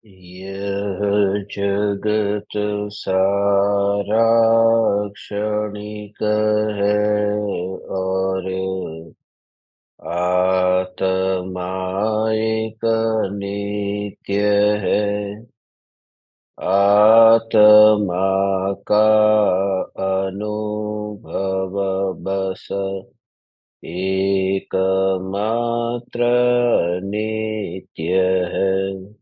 यह जगत सारा क्षणिक है और आत्मा एक नित्य है। आत्मा का अनुभव बस एकमात्र नित्य है।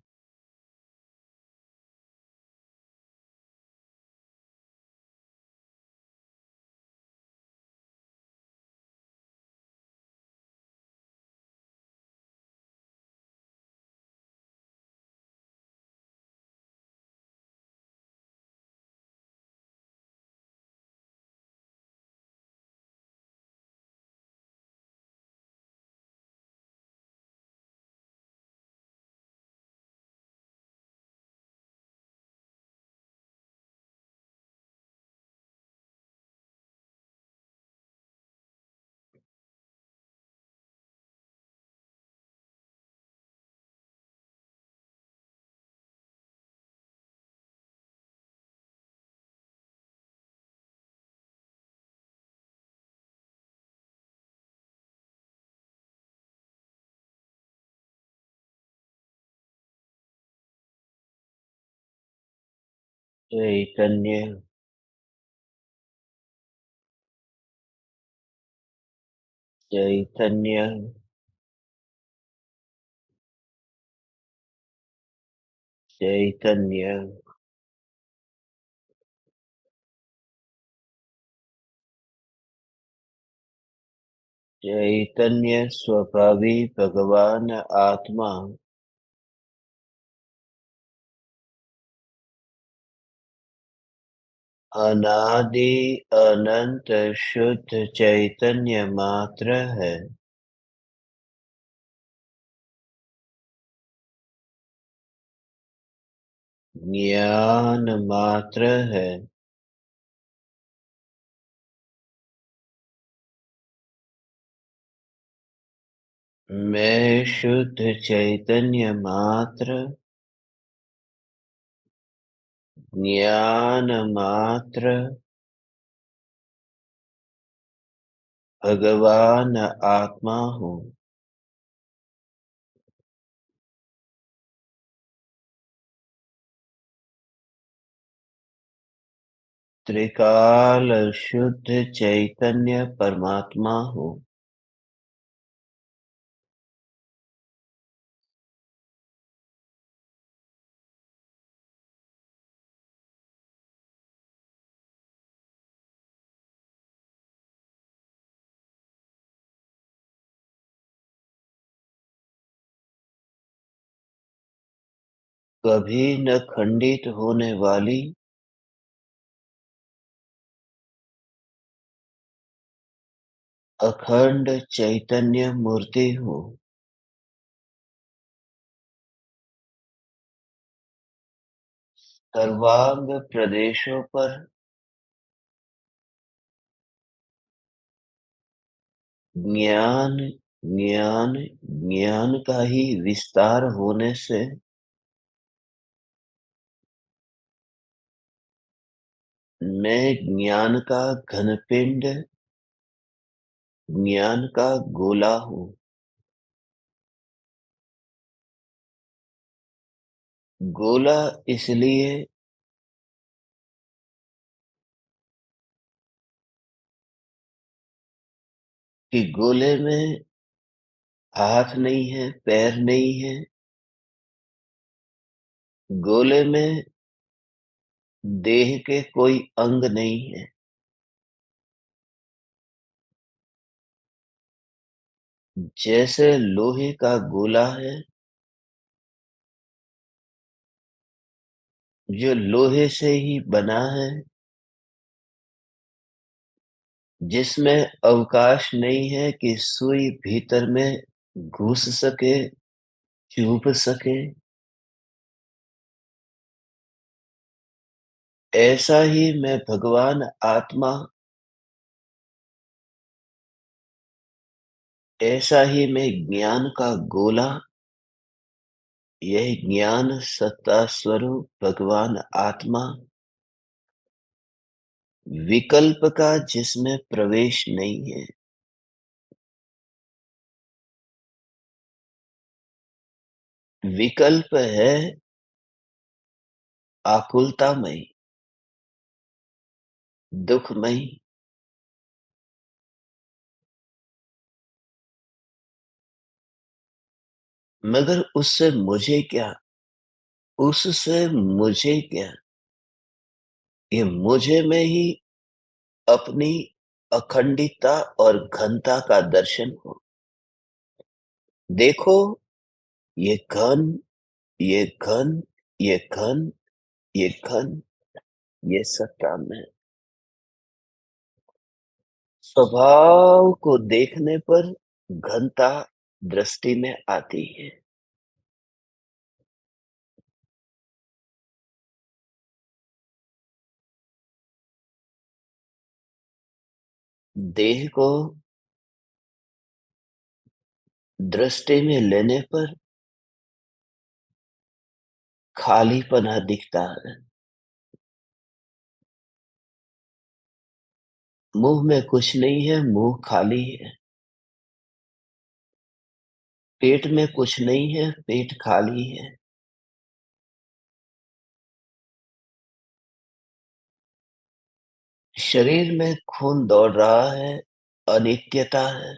चैतन्य, चैतन्य, चैतन्य, चैतन्य स्वभावी भगवान आत्मा अनादि अनंत शुद्ध चैतन्य मात्र है। ज्ञान मात्र है। मैं शुद्ध चैतन्य मात्र, ज्ञान मात्र, भगवान आत्मा हूँ। त्रिकाल शुद्ध चैतन्य परमात्मा हूँ। कभी न खंडित होने वाली अखंड चैतन्य मूर्ति हूँ। सर्वांग प्रदेशों पर ज्ञान, ज्ञान, ज्ञान का ही विस्तार होने से मैं ज्ञान का घनपिंड, ज्ञान का गोला हूँ। गोला इसलिए कि गोले में हाथ नहीं है, पैर नहीं है। गोले में देह के कोई अंग नहीं है। जैसे लोहे का गोला है, जो लोहे से ही बना है, जिसमें अवकाश नहीं है कि सुई भीतर में घुस सके, चुभ सके। ऐसा ही मैं भगवान आत्मा, ऐसा ही मैं ज्ञान का गोला यह ज्ञान सत्ता स्वरूप भगवान आत्मा विकल्प का जिसमें प्रवेश नहीं है, विकल्प है आकुलतामयी, दुखमयी, मगर उससे मुझे क्या, उससे मुझे क्या, ये मुझे में ही अपनी अखंडितता और घनता का दर्शन हो। देखो, ये घन, ये घन, ये घन, ये घन, ये सत्ता में स्वभाव को देखने पर घनता दृष्टि में आती है। देह को दृष्टि में लेने पर खालीपना दिखता है। मुंह में कुछ नहीं है, मुंह खाली है। पेट में कुछ नहीं है, पेट खाली है। शरीर में खून दौड़ रहा है, अनित्यता है,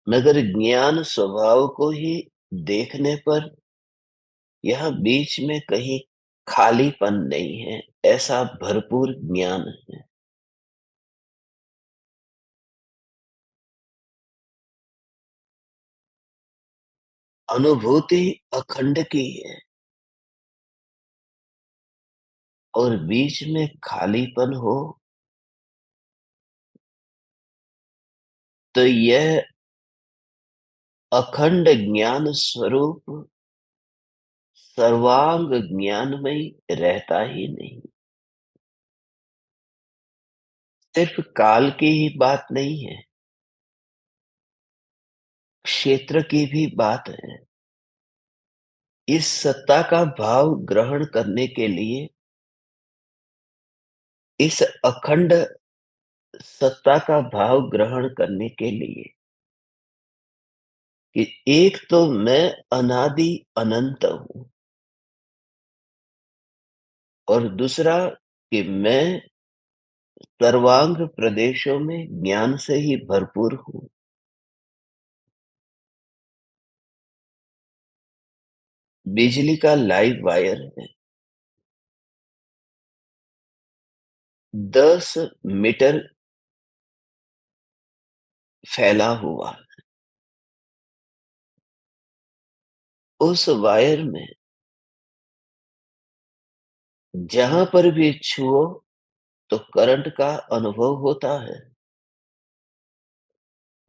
मगर ज्ञान स्वभाव को ही देखने पर यहाँ बीच में कहीं खालीपन नहीं है, ऐसा भरपूर ज्ञान है। अनुभूति अखंड की है और बीच में खालीपन हो तो यह अखंड ज्ञान स्वरूप सर्वांग ज्ञानमय रहता ही नहीं। सिर्फ काल की ही बात नहीं है, क्षेत्र की भी बात है। इस सत्ता का भाव ग्रहण करने के लिए, इस अखंड सत्ता का भाव ग्रहण करने के लिए कि एक तो मैं अनादि अनंत हूँ और दूसरा कि मैं सर्वांग प्रदेशों में ज्ञान से ही भरपूर हूँ। बिजली का लाइव वायर है, 10 मीटर फैला हुआ। उस वायर में जहां पर भी छुओ तो करंट का अनुभव होता है।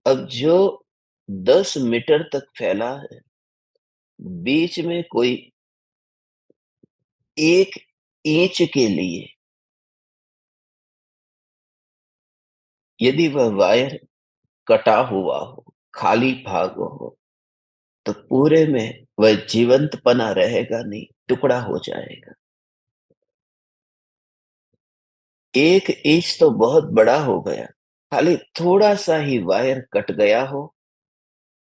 अब जो 10 मीटर तक फैला है, बीच में कोई 1 इंच के लिए यदि वह वायर कटा हुआ हो, खाली भाग हो, तो पूरे में वह जीवंतपना रहेगा नहीं, टुकड़ा हो जाएगा। 1 इंच तो बहुत बड़ा हो गया, खाली थोड़ा-सा ही वायर कट गया हो,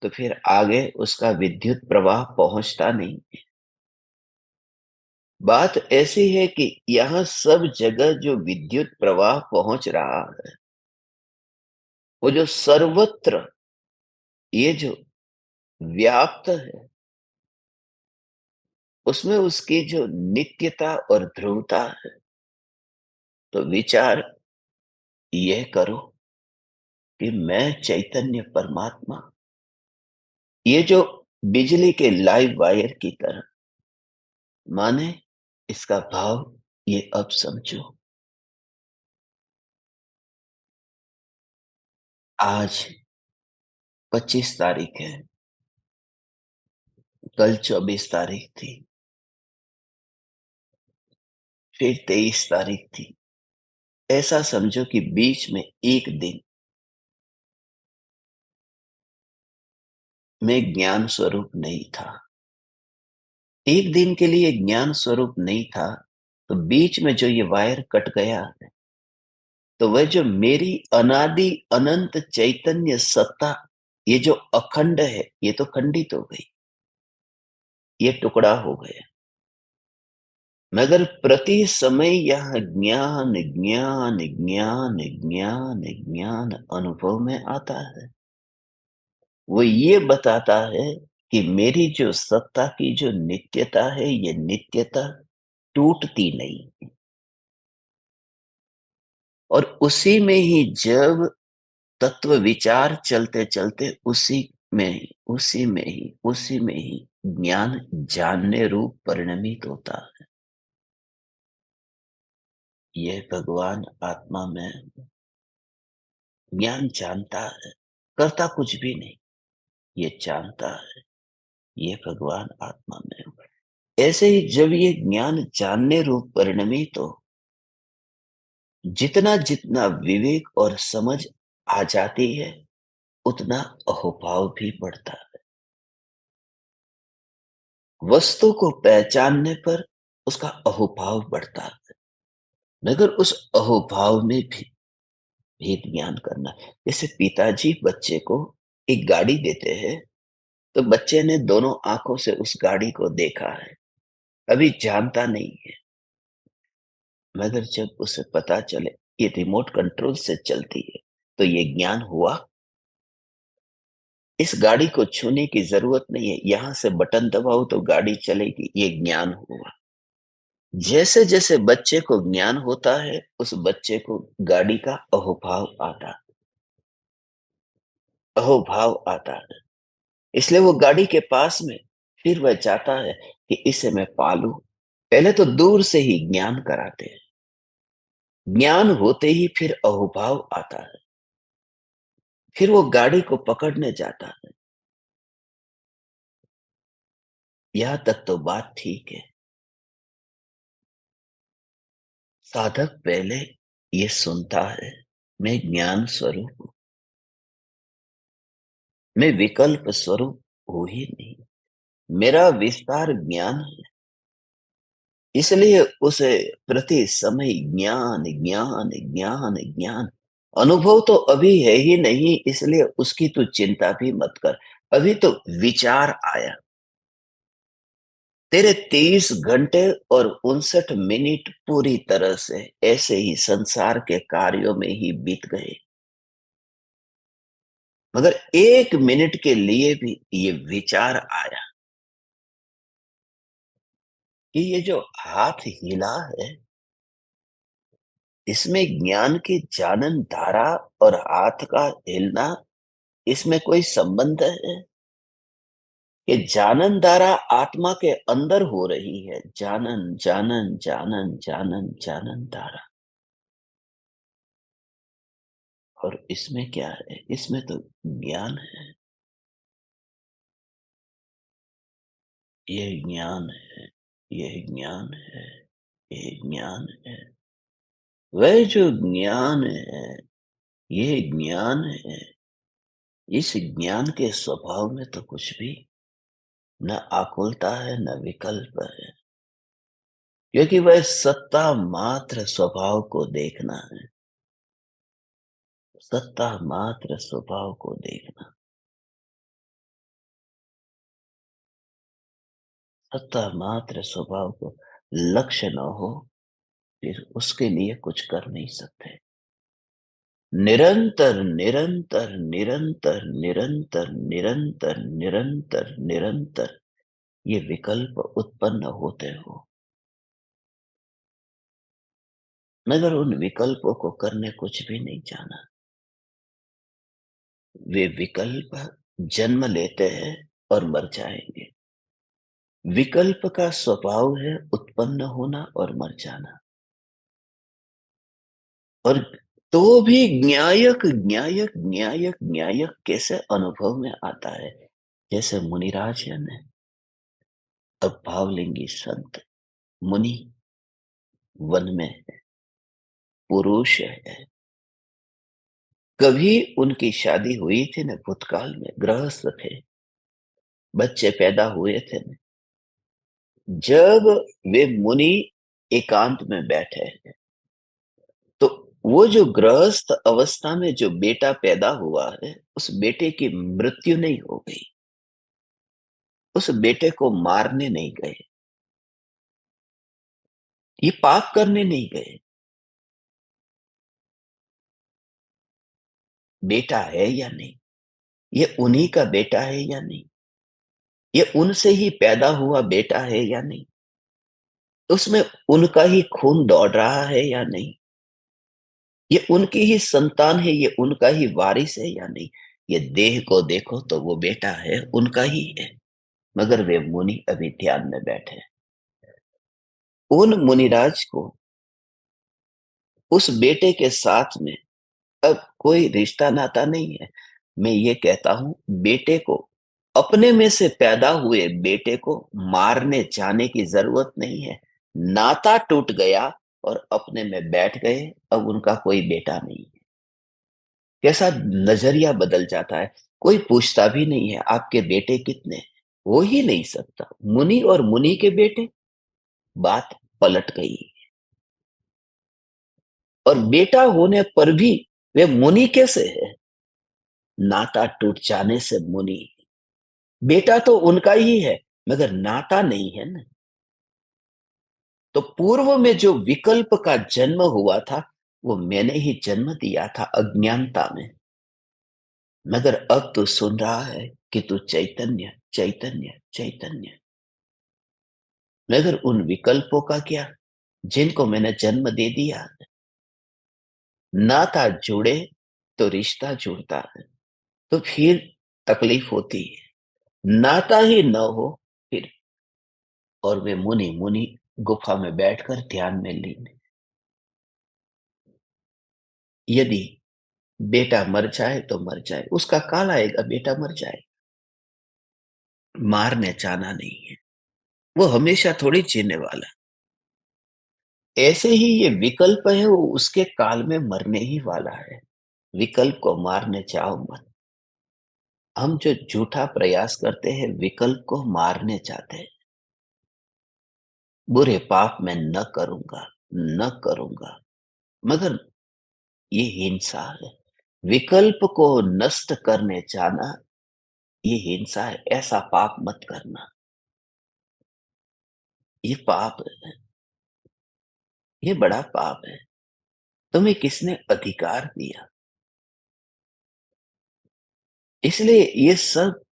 तो फिर आगे उसका विद्युत प्रवाह पहुँचता नहीं। बात ऐसी है कि यहाँ सब जगह जो विद्युत प्रवाह पहुँच रहा है, वो जो सर्वत्र ये जो व्याप्त है, उसमें उसकी जो नित्यता और ध्रुवता है। तो विचार यह करो कि मैं चैतन्य परमात्मा, ये जो बिजली के लाइव वायर की तरह, माने इसका भाव ये अब समझो। आज 25 तारीख है, कल 24 तारीख थी, फिर 23 तारीख थी। ऐसा समझो कि बीच में 1 दिन मैं ज्ञान स्वरूप नहीं था। एक दिन के लिए ज्ञान स्वरूप नहीं था, तो बीच में जो ये वायर कट गया, तो वह जो मेरी अनादि अनंत चैतन्य सत्ता, ये जो अखंड है, ये तो खंडित हो गई, ये टुकड़ा हो गया। मगर प्रति समय यह ज्ञान ज्ञान ज्ञान ज्ञान ज्ञान अनुभव में आता है। वो ये बताता है कि मेरी जो सत्ता की जो नित्यता है, ये नित्यता टूटती नहीं। और उसी में ही जब तत्व विचार चलते चलते उसी में ही ज्ञान जानने रूप परिणमित होता है। यह भगवान आत्मा में ज्ञान जानता है, करता कुछ भी नहीं, ये जानता है, ये भगवान आत्मा में हो। ऐसे ही जब ये ज्ञान जानने रूप परिणमित हो, जितना जितना विवेक और समझ आ जाती है, उतना अहोभाव भी बढ़ता है। वस्तु को पहचानने पर उसका अहोभाव बढ़ता है, मगर उस अहोभाव में भी भेद ज्ञान करना। जैसे पिताजी बच्चे को एक गाड़ी देते हैं, तो बच्चे ने दोनों आंखों से उस गाड़ी को देखा है, अभी जानता नहीं है। मगर जब उसे पता चले ये रिमोट कंट्रोल से चलती है, तो ये ज्ञान हुआ। इस गाड़ी को छूने की जरूरत नहीं है, यहां से बटन दबाओ तो गाड़ी चलेगी, ये ज्ञान हुआ। जैसे जैसे बच्चे को ज्ञान होता है, उस बच्चे को गाड़ी का अहोभाव आता है। इसलिए वो गाड़ी के पास में फिर वह चाहता है कि इसे मैं पालूं। पहले तो दूर से ही ज्ञान कराते हैं, ज्ञान होते ही फिर अहोभाव आता है, फिर वो गाड़ी को पकड़ने जाता है। यहां तक तो बात ठीक है। साधक पहले ये सुनता है, मैं ज्ञान स्वरूप हूं, मैं विकल्प स्वरूप हूं ही नहीं, मेरा विस्तार ज्ञान है। इसलिए उसे प्रति समय ज्ञान ज्ञान ज्ञान ज्ञान। अनुभव तो अभी है ही नहीं, इसलिए उसकी तू चिंता भी मत कर। अभी तो विचार आया, तेरे 23 घंटे और 59 मिनट पूरी तरह से ऐसे ही संसार के कार्यों में ही बीत गए। मगर 1 मिनट के लिए भी ये विचार आया कि ये जो हाथ हिला है, इसमें ज्ञान की जानन धारा और हाथ का हिलना, इसमें कोई संबंध है? ये जानन धारा आत्मा के अंदर हो रही है, जानन जानन जानन जानन जानन धारा। और इसमें क्या है? इसमें तो ज्ञान है। ये ज्ञान है, ये ज्ञान है, ये ज्ञान है। वह जो ज्ञान है, ये ज्ञान है। इस ज्ञान के स्वभाव में तो कुछ भी न आकुलता है, न विकल्प है, क्योंकि वह सत्ता मात्र स्वभाव को देखना है। सत्ता मात्र स्वभाव को देखना, सत्ता मात्र स्वभाव को लक्ष्य न हो, फिर उसके लिए कुछ कर नहीं सकते। निरंतर निरंतर निरंतर निरंतर निरंतर निरंतर निरंतर ये विकल्प उत्पन्न होते हो, मगर उन विकल्पों को करने कुछ भी नहीं जाना। वे विकल्प जन्म लेते हैं और मर जाएंगे। विकल्प का स्वभाव है उत्पन्न होना और मर जाना। और तो भी न्यायक न्यायक न्यायक न्यायक कैसे अनुभव में आता है? जैसे मुनिराज है, अब भावलिंगी संत मुनि वन में है, पुरुष है। कभी उनकी शादी हुई थी न, भूतकाल में गृहस्थ थे। बच्चे पैदा हुए थे न, जब वे मुनि एकांत में बैठे, तो वो जो गृहस्थ अवस्था में जो बेटा पैदा हुआ है, उस बेटे की मृत्यु नहीं हो गई, उस बेटे को मारने नहीं गए, ये पाप करने नहीं गए। बेटा है या नहीं, ये उन्हीं का बेटा है या नहीं, ये उनसे ही पैदा हुआ बेटा है या नहीं, उसमें उनका ही खून दौड़ रहा है या नहीं, ये उनकी ही संतान है, ये उनका ही वारिस है या नहीं। ये देह को देखो तो वो बेटा है, उनका ही है, मगर वे मुनि अभी ध्यान में बैठे हैं। उन मुनिराज को उस बेटे के साथ में अब कोई रिश्ता नाता नहीं है। मैं ये कहता हूं, बेटे को, अपने में से पैदा हुए बेटे को मारने जाने की जरूरत नहीं है। नाता टूट गया और अपने में बैठ गए, अब उनका कोई बेटा नहीं है। कैसा नजरिया बदल जाता है। कोई पूछता भी नहीं है आपके बेटे कितने हैं? हो ही नहीं सकता। मुनि और मुनि के बेटे, बात पलट गई। और बेटा होने पर भी वे मुनि कैसे है? नाता टूट जाने से मुनि। बेटा तो उनका ही है, मगर नाता नहीं है ना। तो पूर्व में जो विकल्प का जन्म हुआ था, वो मैंने ही जन्म दिया था अज्ञानता में। मगर अब तू सुन रहा है कि तू चैतन्य चैतन्य चैतन्य। मगर उन विकल्पों का क्या, जिनको मैंने जन्म दे दिया। नाता जुड़े तो रिश्ता जुड़ता है, तो फिर तकलीफ होती है। नाता ही न हो फिर। और वे मुनि मुनि गुफा में बैठकर ध्यान में लीन। यदि बेटा मर जाए तो मर जाए, उसका काल आएगा, बेटा मर जाए। मारने जाना नहीं है, वो हमेशा थोड़ी जीने वाला। ऐसे ही ये विकल्प है, वो उसके काल में मरने ही वाला है। विकल्प को मारने जाओ मत। हम जो झूठा प्रयास करते हैं, विकल्प को मारने चाहते हैं। बुरे पाप मैं न करूंगा, न करूंगा, मगर ये हिंसा है। विकल्प को नष्ट करने जाना, ये हिंसा है। ऐसा पाप मत करना, ये पाप है, ये बड़ा पाप है। तुम्हें किसने अधिकार दिया? इसलिए ये सब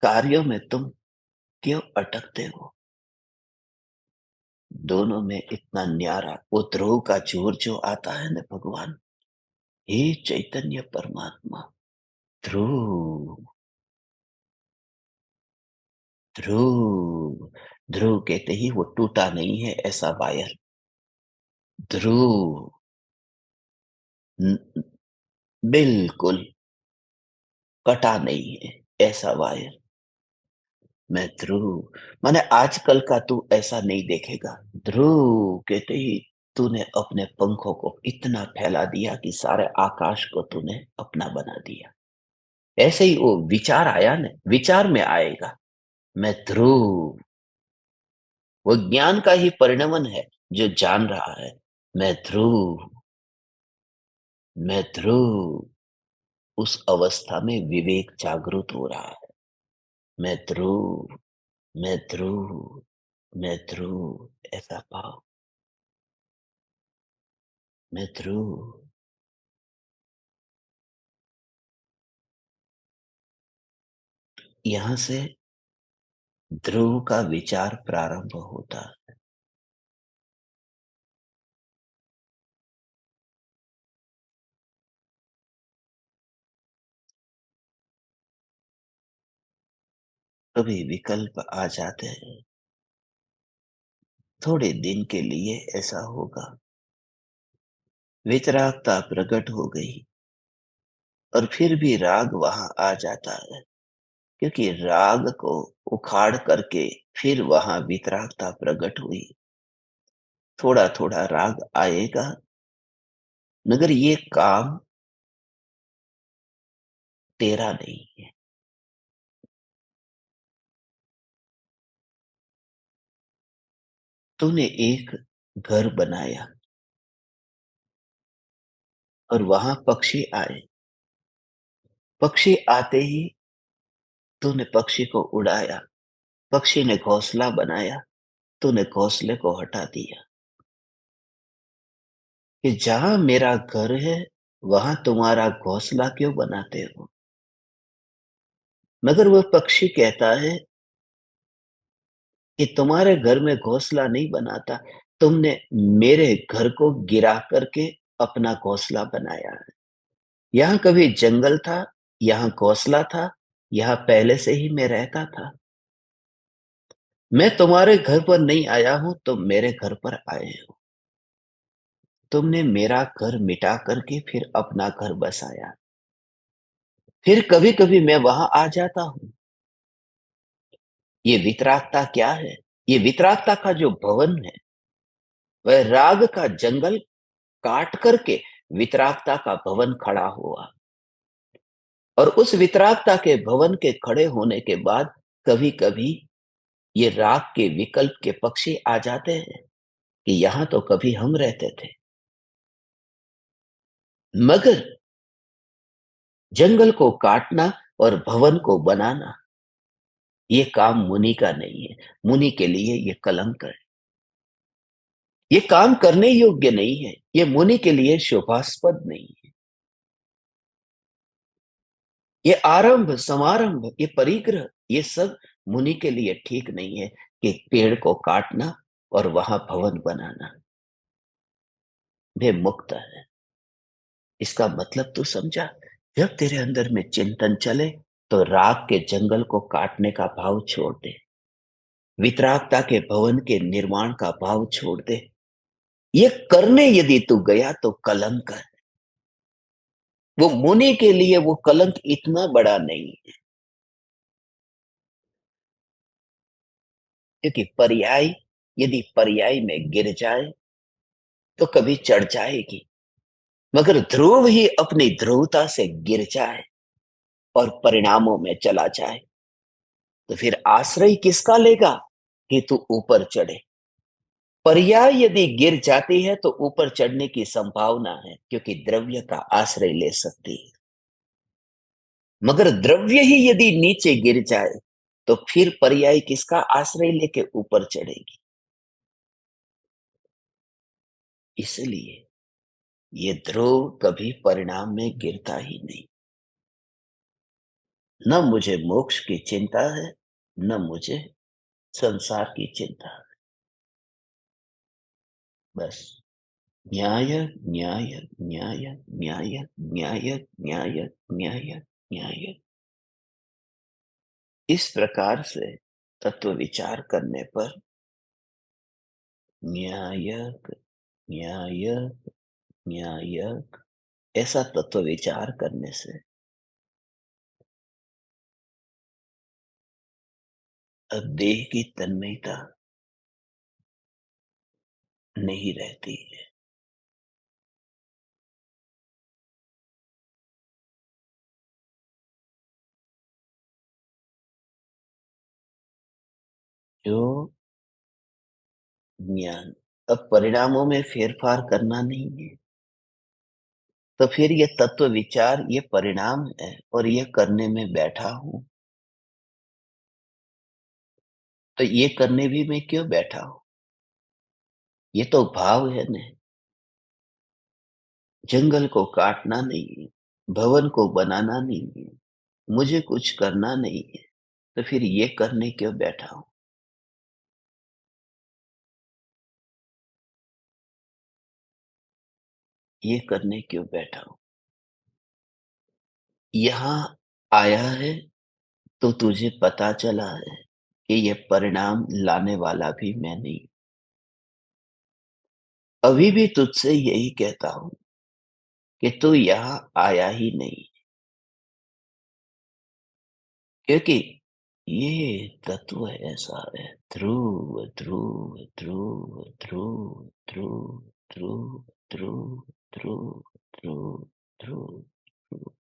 कार्यों में तुम क्यों अटकते हो? दोनों में इतना न्यारा वो ध्रुव का जोर जो आता है ना भगवान, हे चैतन्य परमात्मा। ध्रुव, ध्रुव, ध्रुव कहते ही वो टूटा नहीं है ऐसा वायर। ध्रुव, न- बिल्कुल कटा नहीं है ऐसा वायर। मैं ध्रुव, माने आजकल का तू ऐसा नहीं देखेगा। ध्रुव कहते ही तूने अपने पंखों को इतना फैला दिया कि सारे आकाश को तूने अपना बना दिया। ऐसे ही वो विचार आया ना, विचार में आएगा मैं ध्रुव। वो ज्ञान का ही परिणमन है, जो जान रहा है मैं ध्रुव, मैं ध्रुव। उस अवस्था में विवेक जागृत हो रहा है। मैं ध्रुव, मैं ध्रुव, मैं ध्रुव, ऐसा भाव। मैं ध्रुव। यहाँ से ध्रुव का विचार प्रारंभ होता है। कभी विकल्प आ जाते हैं, थोड़े दिन के लिए ऐसा होगा। वितरागता प्रकट हो गई, और फिर भी राग वहां आ जाता है, क्योंकि राग को उखाड़ करके फिर वहां वितरागता प्रकट हुई। थोड़ा थोड़ा राग आएगा, मगर ये काम तेरा नहीं है। तूने एक घर बनाया और वहां पक्षी आए। पक्षी आते ही तूने पक्षी को उड़ाया। पक्षी ने घोंसला बनाया, तूने घोंसले को हटा दिया। कि जहां मेरा घर है, वहां तुम्हारा घोंसला क्यों बनाते हो? मगर वह पक्षी कहता है कि तुम्हारे घर में घोंसला नहीं बनाता, तुमने मेरे घर को गिरा करके अपना घोंसला बनाया है। यहाँ कभी जंगल था, यहाँ घोंसला था, यहाँ पहले से ही मैं रहता था। मैं तुम्हारे घर पर नहीं आया हूं, तुम मेरे घर पर आए हो। तुमने मेरा घर मिटा करके फिर अपना घर बसाया। फिर कभी-कभी मैं वहां आ जाता हूं। ये वितरागता क्या है? ये वितरागता का जो भवन है, वह राग का जंगल काट करके वितरागता का भवन खड़ा हुआ। और उस वितरागता के भवन के खड़े होने के बाद कभी-कभी ये राग के विकल्प के पक्षी आ जाते हैं कि यहाँ तो कभी हम रहते थे। मगर जंगल को काटना और भवन को बनाना, ये काम मुनि का नहीं है। मुनि के लिए ये कलंक है। ये काम करने योग्य नहीं है। ये मुनि के लिए शोभास्पद नहीं है। ये आरंभ, समारंभ, ये परिग्रह, ये सब मुनि के लिए ठीक नहीं है कि पेड़ को काटना और वहां भवन बनाना। वे मुक्त है। इसका मतलब तू समझा? जब तेरे अंदर में चिंतन चले, तो राग के जंगल को काटने का भाव छोड़ दे। वितरागता के भवन के निर्माण का भाव छोड़ दे। ये करने यदि तू गया तो कलंक है। वो मुनि के लिए वो कलंक इतना बड़ा नहीं है, क्योंकि पर्याय यदि पर्याय में गिर जाए तो कभी चढ़ जाएगी। मगर ध्रुव ही अपनी ध्रुवता से गिर जाए और परिणामों में चला जाए, तो फिर आश्रय किसका लेगा कि तू ऊपर चढ़े? पर्याय यदि गिर जाती है तो ऊपर चढ़ने की संभावना है, क्योंकि द्रव्य का आश्रय ले सकती है। मगर द्रव्य ही यदि नीचे गिर जाए, तो फिर पर्याय किसका आश्रय लेके ऊपर चढ़ेगी? इसलिए ये ध्रुव कभी परिणाम में गिरता ही नहीं। न मुझे मोक्ष की चिंता है, न मुझे संसार की चिंता है। बस न्याय, न्याय, न्याय, न्याय, न्याय, न्याय, न्याय, न्याय। इस प्रकार से तत्व विचार करने पर न्यायक, न्यायक, न्यायक, ऐसा तत्व विचार करने से अब देह की तन्मयता नहीं रहती है। जो ज्ञान अब परिणामों में फेरफार करना नहीं है, तो फिर ये तत्व विचार ये परिणाम है और ये करने में बैठा हूं, तो ये करने भी मैं क्यों बैठा हूं? ये तो भाव है ना। जंगल को काटना नहीं है, भवन को बनाना नहीं है, मुझे कुछ करना नहीं है, तो फिर ये करने क्यों बैठा हूं? ये करने क्यों बैठा हूं? यहाँ आया है तो तुझे पता चला है कि ये परिणाम लाने वाला भी मैं नहीं। अभी भी तुझसे यही कहता हूं कि तू यहाँ आया ही नहीं, क्योंकि ये तत्व ऐसा है। ध्रुव, ध्रुव, ध्रुव, ध्रुव, ध्रुव, ध्रुव, ध्रुव, ध्रुव, ध्रुव, ध्रुव, ध्रुव।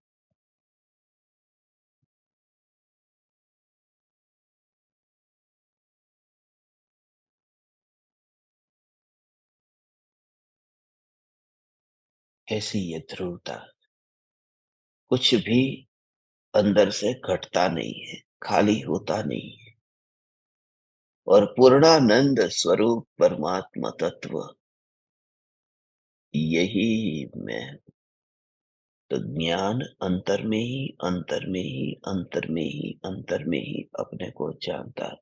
ऐसी ये ध्रुवता, कुछ भी अंदर से घटता नहीं है, खाली होता नहीं है और पूर्णानंद स्वरूप परमात्मा तत्व यही मैं हूँ। तो ज्ञान अंतर में ही, अंतर में ही, अंतर में ही, अंतर में ही अपने को जानता है।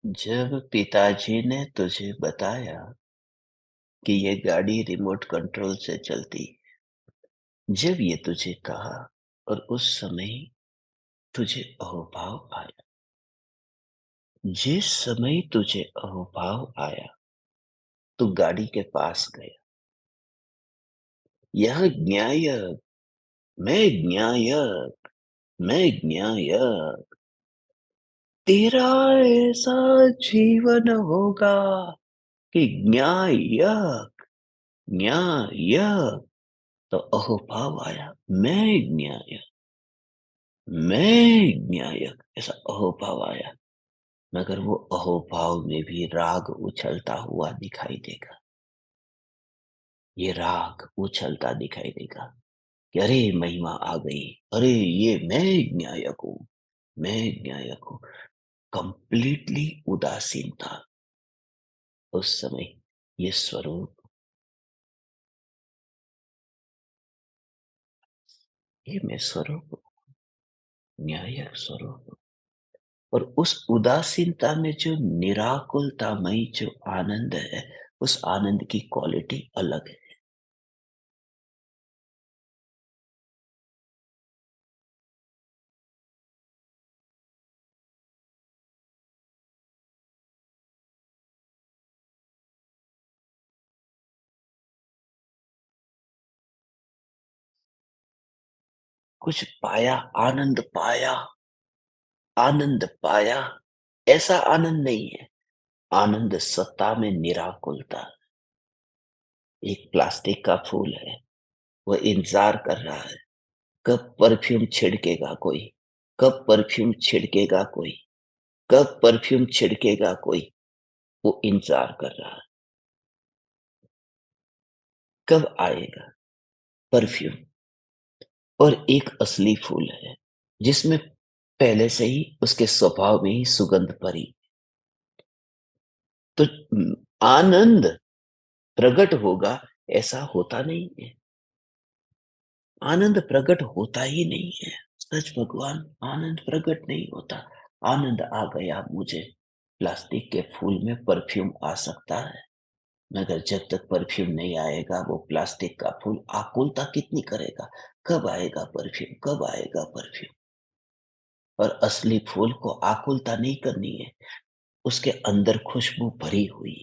जब पिताजी ने तुझे बताया कि ये गाड़ी रिमोट कंट्रोल से चलती, जब ये तुझे कहा और उस समय तुझे अहोभाव आया, जिस समय तुझे अहोभाव आया, तू गाड़ी के पास गया। यह ज्ञायक, मैं ज्ञायक, मैं ज्ञायक, तेरा ऐसा जीवन होगा कि ज्ञायक, न्यायक। तो अहोभाव आया, मैं न्यायक, मैं न्यायक, ऐसा अहोभाव आया। मगर वो अहोभाव में भी राग उछलता हुआ दिखाई देगा। ये राग उछलता दिखाई देगा कि अरे महिमा आ गई, अरे ये मैं न्यायक हूँ, मैं न्यायक हूँ। कंप्लीटली उदासीनता उस समय। ये स्वरूप, ये मैं स्वरूप, न्यायक स्वरूप। और उस उदासीनता में जो निराकुलतामयी जो आनंद है, उस आनंद की क्वालिटी अलग है। कुछ पाया, आनंद पाया, आनंद पाया, ऐसा आनंद नहीं है। आनंद सत्ता में निराकुलता। एक प्लास्टिक का फूल है, वो इंतजार कर रहा है, कब परफ्यूम छिड़केगा कोई, कब परफ्यूम छिड़केगा कोई, कब परफ्यूम छिड़केगा कोई। वो इंतजार कर रहा है, कब आएगा परफ्यूम। और एक असली फूल है जिसमें पहले से ही उसके स्वभाव में ही सुगंध भरी। तो आनंद प्रकट होगा ऐसा होता नहीं है। आनंद प्रकट होता ही नहीं है। सच भगवान, आनंद प्रकट नहीं होता। आनंद आ गया मुझे, प्लास्टिक के फूल में परफ्यूम आ सकता है, मगर जब तक परफ्यूम नहीं आएगा वो प्लास्टिक का फूल आकुलता कितनी करेगा। कब आएगा परफ्यूम, कब आएगा परफ्यूम। और असली फूल को आकुलता नहीं करनी है, उसके अंदर खुशबू भरी हुई।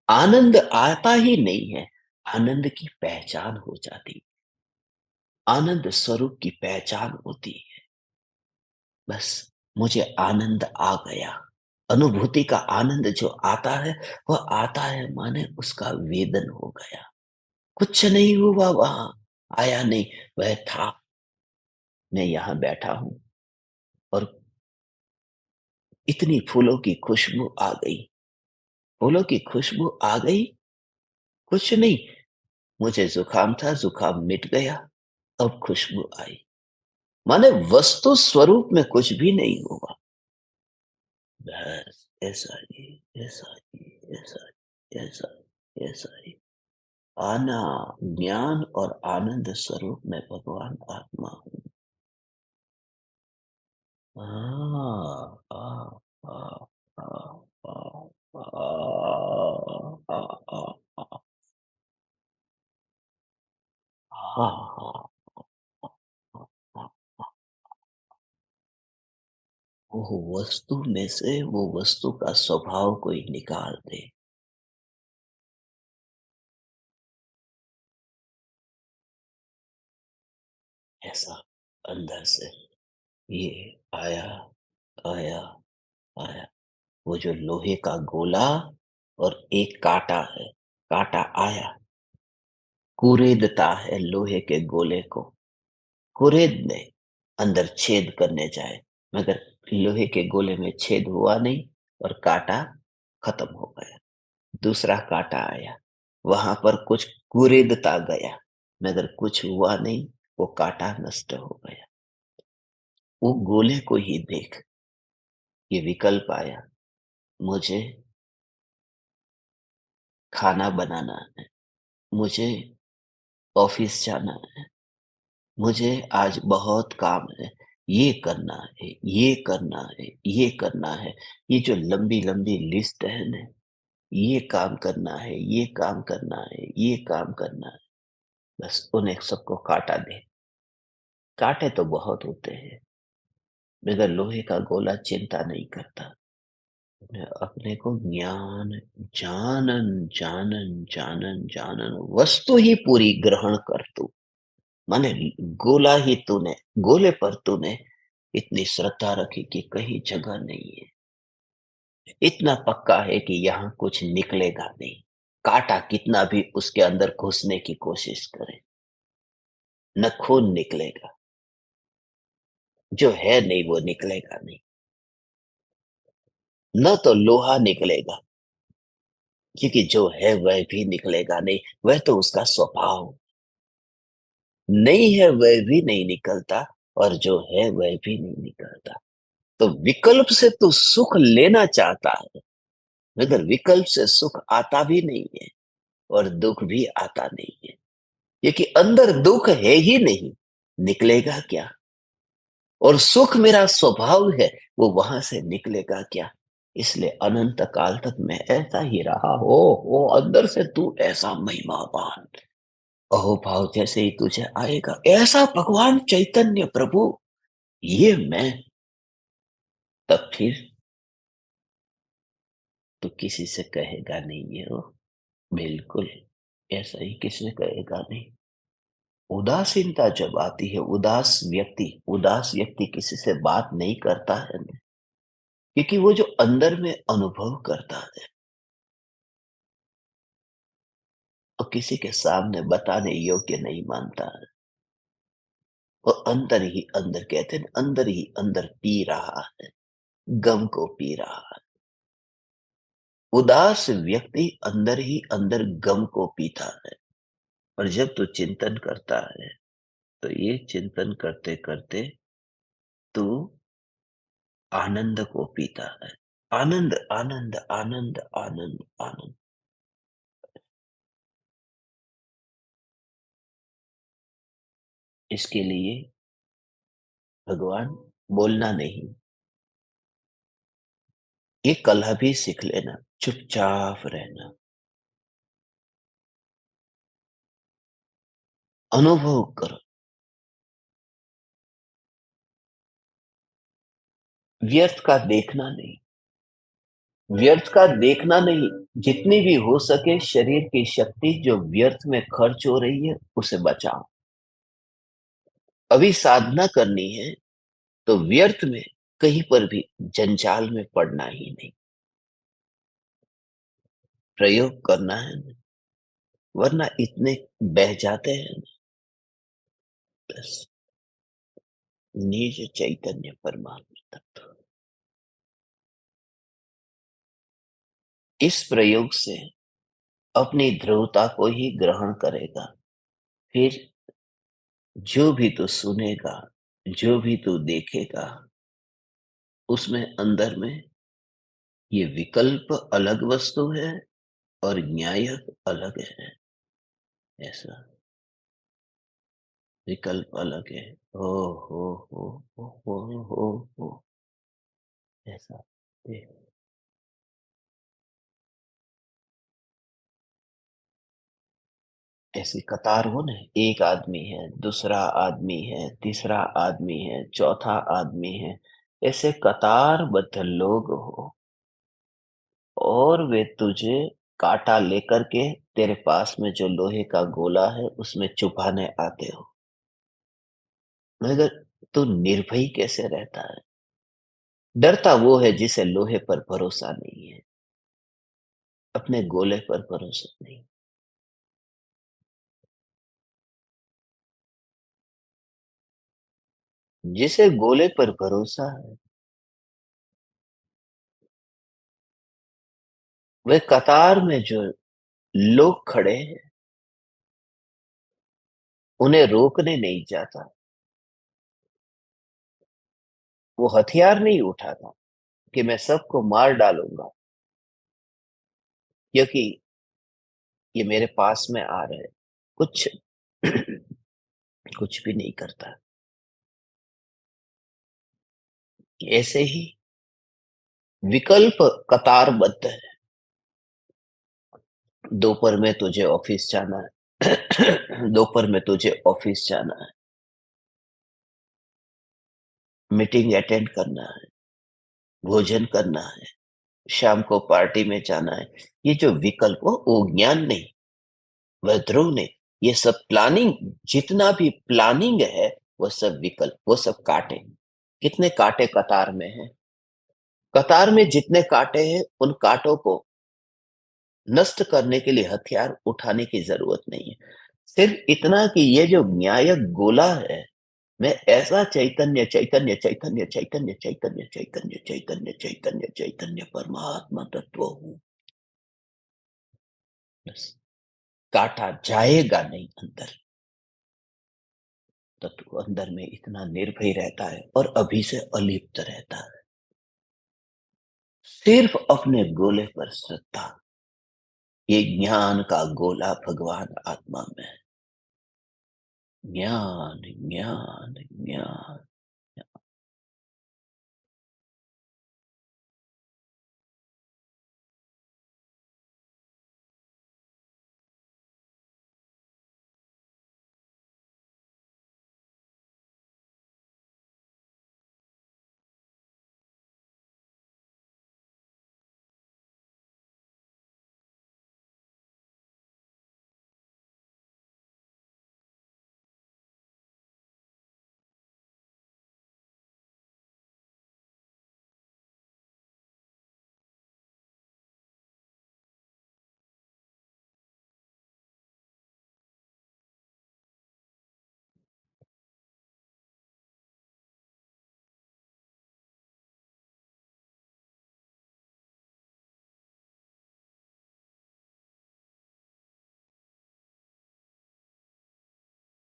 आनंद आता ही नहीं है, आनंद की पहचान हो जाती। आनंद स्वरूप की पहचान होती है। बस मुझे आनंद आ गया। अनुभूति का आनंद जो आता है, वह आता है माने उसका वेदन हो गया। कुछ नहीं हुआ वहां, आया नहीं, वह था। मैं यहां बैठा हूं और इतनी फूलों की खुशबू आ गई। फूलों की खुशबू आ गई, कुछ नहीं। मुझे जुकाम था, जुकाम मिट गया, अब खुशबू आई। माने वस्तु स्वरूप में कुछ भी नहीं हुआ। बस ऐसा ही, ऐसा ही, ऐसा ही, ऐसा ही, ऐसा ही। आना, ज्ञान और आनंद स्वरूप में भगवान आत्मा हूँ। आ, आ, आ, आ, आ, आ, आ, आ, आ, आ, आ, वो वस्तु में से वो वस्तु का स्वभाव कोई निकाल दे, ऐसा अंदर से ये आया, आया, आया। वो जो लोहे का गोला और एक काँटा है, काँटा आया, कुरेदता है लोहे के गोले को, कुरेदने, अंदर छेद करने जाए, मगर लोहे के गोले में छेद हुआ नहीं और काँटा खत्म हो गया। दूसरा काँटा आया, वहाँ पर कुछ कुरेदता गया, मगर कुछ हुआ नहीं, वो काँटा नष्ट हो गया। वो गोले को ही देख, ये विकल्प आया, मुझे खाना बनाना है, मुझे ऑफ़िस जाना है, मुझे आज बहुत काम है, ये करना है, ये करना है, ये करना है। ये जो लंबी-लंबी लिस्ट है ना, ये काम करना है, ये काम करना है, ये काम करना है, बस उन्हें सबको काटा दे। काँटे तो बहुत होते हैं, मगर लोहे का गोला चिंता नहीं करता। मैं अपने को ज्ञान, जानन, जानन, जानन, जानन वस्तु ही पूरी ग्रहण कर तू। माने गोला ही तूने, गोले पर तूने इतनी श्रद्धा रखी कि कहीं जगह नहीं है। इतना पक्का है कि यहाँ कुछ निकलेगा नहीं। काँटा कितना भी उसके अंदर घुसने की कोशिश करे, न खून निकलेगा। जो है नहीं वो निकलेगा नहीं। न तो लोहा निकलेगा, क्योंकि जो है वह भी निकलेगा नहीं। वह तो उसका स्वभाव नहीं है, वह भी नहीं निकलता और जो है वह भी नहीं निकलता। तो विकल्प से तू सुख लेना चाहता है, मगर विकल्प से सुख आता भी नहीं है और दुःख भी आता नहीं है। क्योंकि अंदर दुःख है ही नहीं, निकलेगा क्या? और सुख मेरा स्वभाव है, वो वहां से निकलेगा क्या? इसलिए अनंत काल तक मैं ऐसा ही रहा हो अंदर से तू ऐसा महिमावान अहोभाव जैसे ही तुझे आएगा, ऐसा भगवान चैतन्य प्रभु, ये मैं, तब फिर तू किसी से कहेगा नहीं ये हो। बिल्कुल, ऐसा ही किसी से कहेगा नहीं। उदासीनता जब आती है, उदास व्यक्ति किसी से बात नहीं करता है ना, क्योंकि वो जो अंदर में अनुभव करता है, वो किसी के सामने बताने योग्य नहीं मानता है। वो अंदर ही अंदर कहते हैं, अंदर ही अंदर पी रहा है, गम को पी रहा है। उदास व्यक्ति अंदर ही अंदर गम को पीता है। और जब तू चिंतन करता है, तो ये चिंतन करते करते तू आनंद को पीता है। आनंद, आनंद, आनंद, आनंद, आनंद। इसके लिए भगवान बोलना नहीं, ये कलह भी सीख लेना, चुपचाप रहना, अनुभव करो। व्यर्थ का देखना नहीं, व्यर्थ का देखना नहीं। जितनी भी हो सके शरीर की शक्ति जो व्यर्थ में खर्च हो रही है, उसे बचाओ। अभी साधना करनी है, तो व्यर्थ में कहीं पर भी जंजाल में पड़ना ही नहीं, प्रयोग करना है ना, वरना इतने बह जाते हैं ना, बस निज चैतन्य परमात्मा तत्व। इस प्रयोग से अपनी ध्रुवता को ही ग्रहण करेगा। फिर जो भी तू सुनेगा, जो भी तू देखेगा, उसमें अंदर में ये विकल्प अलग वस्तु है और न्यायक अलग है। ऐसा विकल्प अलग है। हो हो हो हो ऐसा देख, ऐसी कतार हो ना, एक आदमी है, दूसरा आदमी है, तीसरा आदमी है, चौथा आदमी है, ऐसे कतारबद्ध लोग हो और वे तुझे काँटा लेकर के तेरे पास में जो लोहे का गोला है उसमें चुभाने आते हो। मगर तू निर्भय कैसे रहता है? डरता वो है जिसे लोहे पर भरोसा नहीं है, अपने गोले पर भरोसा नहीं। जिसे गोले पर भरोसा है, वह कतार में जो लोग खड़े हैं, उन्हें रोकने नहीं जाता। वो हथियार नहीं उठाता कि मैं सबको मार डालूँगा, क्योंकि ये मेरे पास में आ रहे हैं। कुछ कुछ भी नहीं करता। ऐसे ही विकल्प कतारबद्ध है। दोपहर में तुझे ऑफिस जाना है। दोपहर में तुझे ऑफिस जाना है, मीटिंग अटेंड करना है, भोजन करना है, शाम को पार्टी में जाना है। ये जो विकल्प हो, वो ज्ञान नहीं, वह ध्रुव नहीं। ये सब प्लानिंग, जितना भी प्लानिंग है, वो सब विकल्प, वो सब कांटे। कितने कांटे कतार में हैं? कतार में जितने कांटे हैं, उन कांटों को नष्ट करने के लिए हथियार उठाने की ज़रूरत नहीं है। सिर्फ़ इतना कि ये जो न्यायक गोला है, मैं ऐसा चैतन्य, चैतन्य, चैतन्य, चैतन्य, चैतन्य, चैतन्य, चैतन्य, चैतन्य, चैतन्य परमात्मा तत्व हूँ। बस काटा जाएगा नहीं अंदर। तत्व अंदर में इतना निर्भय रहता है और अभी से अलिप्त रहता है। सिर्फ़ अपने गोले पर श्रद्धा, ये ज्ञान का गोला भगवान आत्मा में है। ज्ञान, ज्ञान, ज्ञान।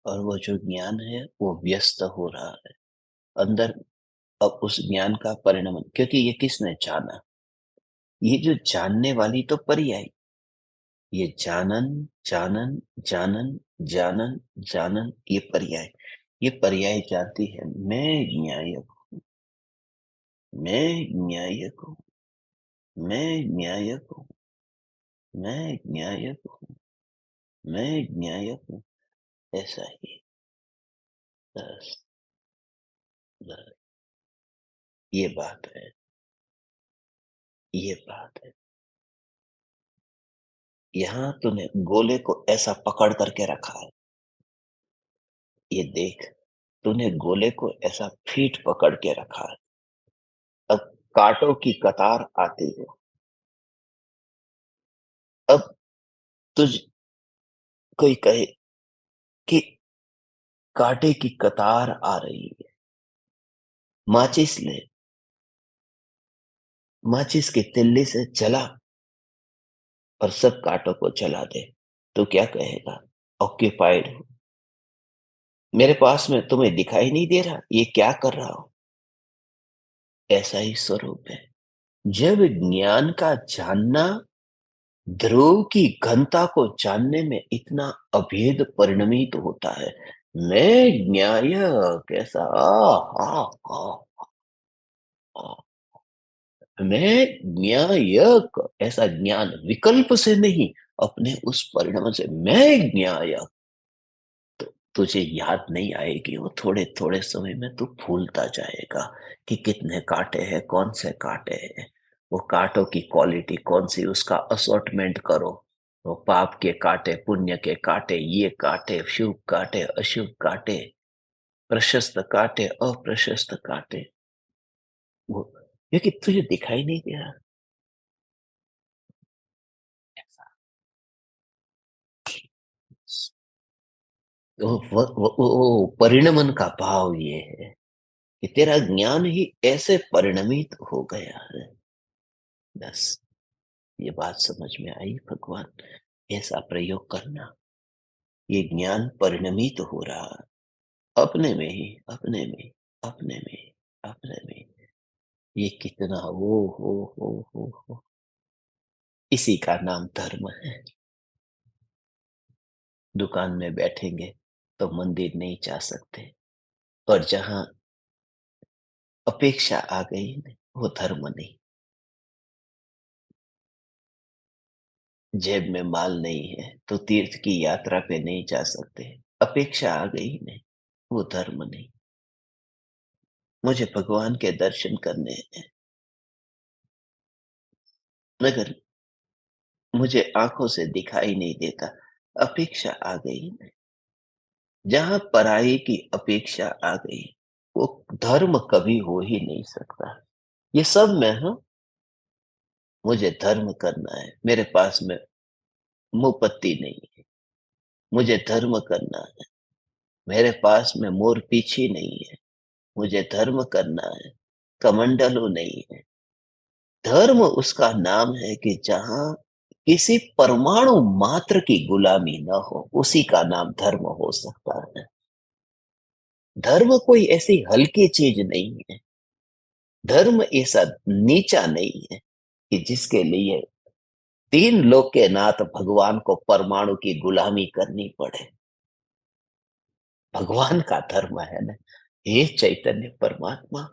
और वो जो ज्ञान है, वो व्यस्त हो रहा है। अंदर अब उस ज्ञान का परिणमन, क्योंकि ये किसने जाना? ये जो जानने वाली तो पर्याय, ये जानन, जानन, जानन, जानन, जानन, ये पर्याय जानती है, मैं न्यायक हूँ, मैं न्यायक हूँ, मैं न्यायक हूँ, मैं न्यायक हूँ, मैं न्यायक हूँ। ऐसा ही बस, बस ये बात है, ये बात है। यहाँ तूने गोले को ऐसा पकड़ करके रखा है, ये देख, तूने गोले को ऐसा फीट पकड़ के रखा है। अब काँटों की कतार आती है। अब तुझ कोई कहे कि काँटे की कतार आ रही है, माचिस ले, माचिस की तिल्ली से जला और सब काँटों को जला दे। तो क्या कहेगा? ऑक्यूपाइड हूँ, मेरे पास में तुम्हें दिखाई नहीं दे रहा, ये क्या कर रहा हूँ? ऐसा ही स्वरूप है। जब ज्ञान का जानना ध्रुव की घनता को जानने में इतना अभेद परिणमित होता है। मैं न्यायक ऐसा मैं न्यायक ऐसा ज्ञान विकल्प से नहीं, अपने उस परिणाम से मैं न्यायक। तुझे याद नहीं आएगी, वो थोड़े-थोड़े समय में तू भूलता जाएगा कि कितने काँटे हैं, कौन से काँटे हैं। वो काँटों की क्वालिटी कौन-सी, उसका असॉर्टमेंट करो। वो पाप के काँटे, पुण्य के काँटे, ये काँटे, शुभ काँटे, अशुभ काँटे, प्रशस्त काँटे, अप्रशस्त काँटे। वो क्योंकि तुझे दिखाई नहीं दे रहा। ऐसा तो वो परिणमन का भाव ये है कि तेरा ज्ञान ही ऐसे परिणमित हो गया है। बस ये बात समझ में आई भगवान, ऐसा प्रयोग करना, ये ज्ञान परिणमित हो रहा है, अपने में ही, अपने में, अपने में, अपने में। ये कितना हो, इसी का नाम धर्म है। दुकान में बैठेंगे तो मंदिर नहीं जा सकते, और जहाँ अपेक्षा आ गई न, वो धर्म नहीं। जेब में माल नहीं है तो तीर्थ की यात्रा पे नहीं जा सकते, अपेक्षा आ गई नहीं, वो धर्म नहीं। मुझे भगवान के दर्शन करने हैं, मगर मुझे आंखों से दिखाई नहीं देता, अपेक्षा आ गई नहीं। जहां पराई की अपेक्षा आ गई, वो धर्म कभी हो ही नहीं सकता। ये सब में हूं, मुझे धर्म करना है, मेरे पास में मुपत्ति नहीं है, मुझे धर्म करना है, मेरे पास में मोर पीछी नहीं है, मुझे धर्म करना है, कमंडलू नहीं है। धर्म उसका नाम है कि जहां किसी परमाणु मात्र की गुलामी न हो, उसी का नाम धर्म हो सकता है। धर्म कोई ऐसी हल्की चीज नहीं है। धर्म ऐसा नीचा नहीं है कि जिसके लिए तीन लोक के नाथ भगवान को परमाणु की गुलामी करनी पड़े। भगवान का धर्म है ना, ये चैतन्य परमात्मा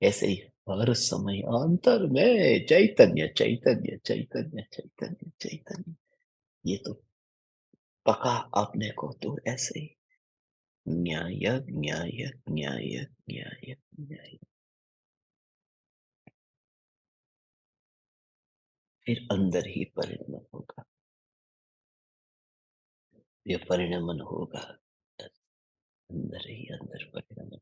ऐसे ही हर समय अंतर में चैतन्य चैतन्य चैतन्य चैतन्य चैतन्य। ये तो पका अपने को तो ऐसे ही न्याय न्याय न्याय न्याय न्याय, फिर अंदर ही परिणमन होगा। ये परिणमन होगा, अंदर ही अंदर परिणमन।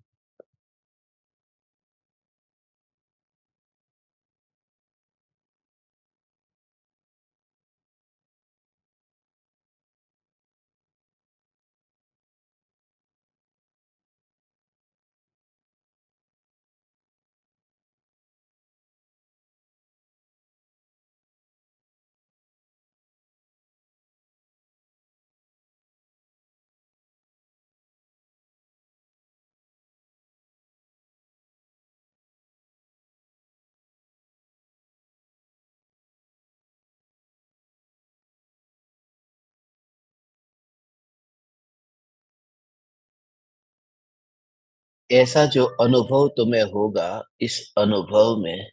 ऐसा जो अनुभव तुम्हें होगा, इस अनुभव में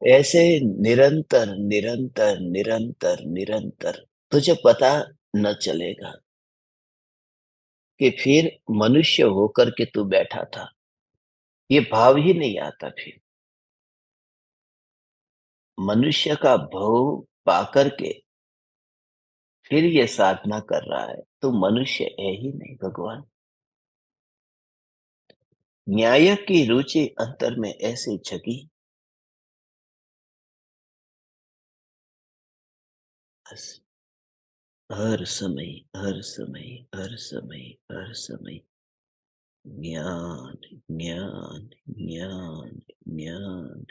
ऐसे निरंतर निरंतर निरंतर निरंतर तुझे पता न चलेगा कि फिर मनुष्य होकर के तू बैठा था। ये भाव ही नहीं आता फिर। मनुष्य का भाव पाकर के फिर ये साधना कर रहा है, तो मनुष्य है ही नहीं भगवान। न्याय की रुचि अंतर में ऐसी जगी, बस हर समय हर समय हर समय हर समय ज्ञान ज्ञान ज्ञान ज्ञान।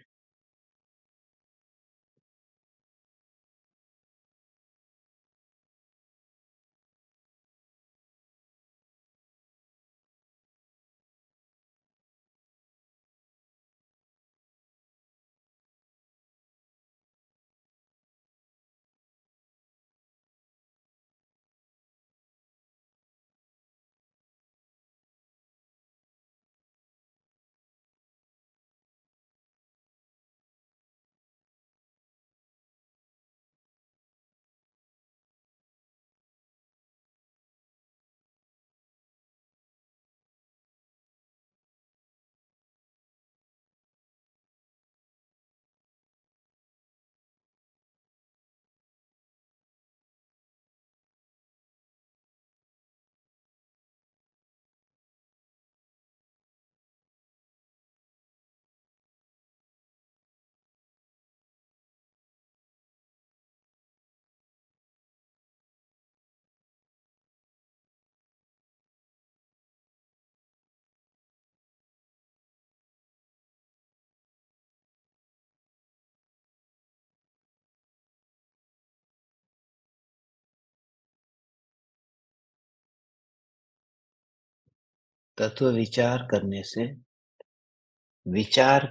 तत्व विचार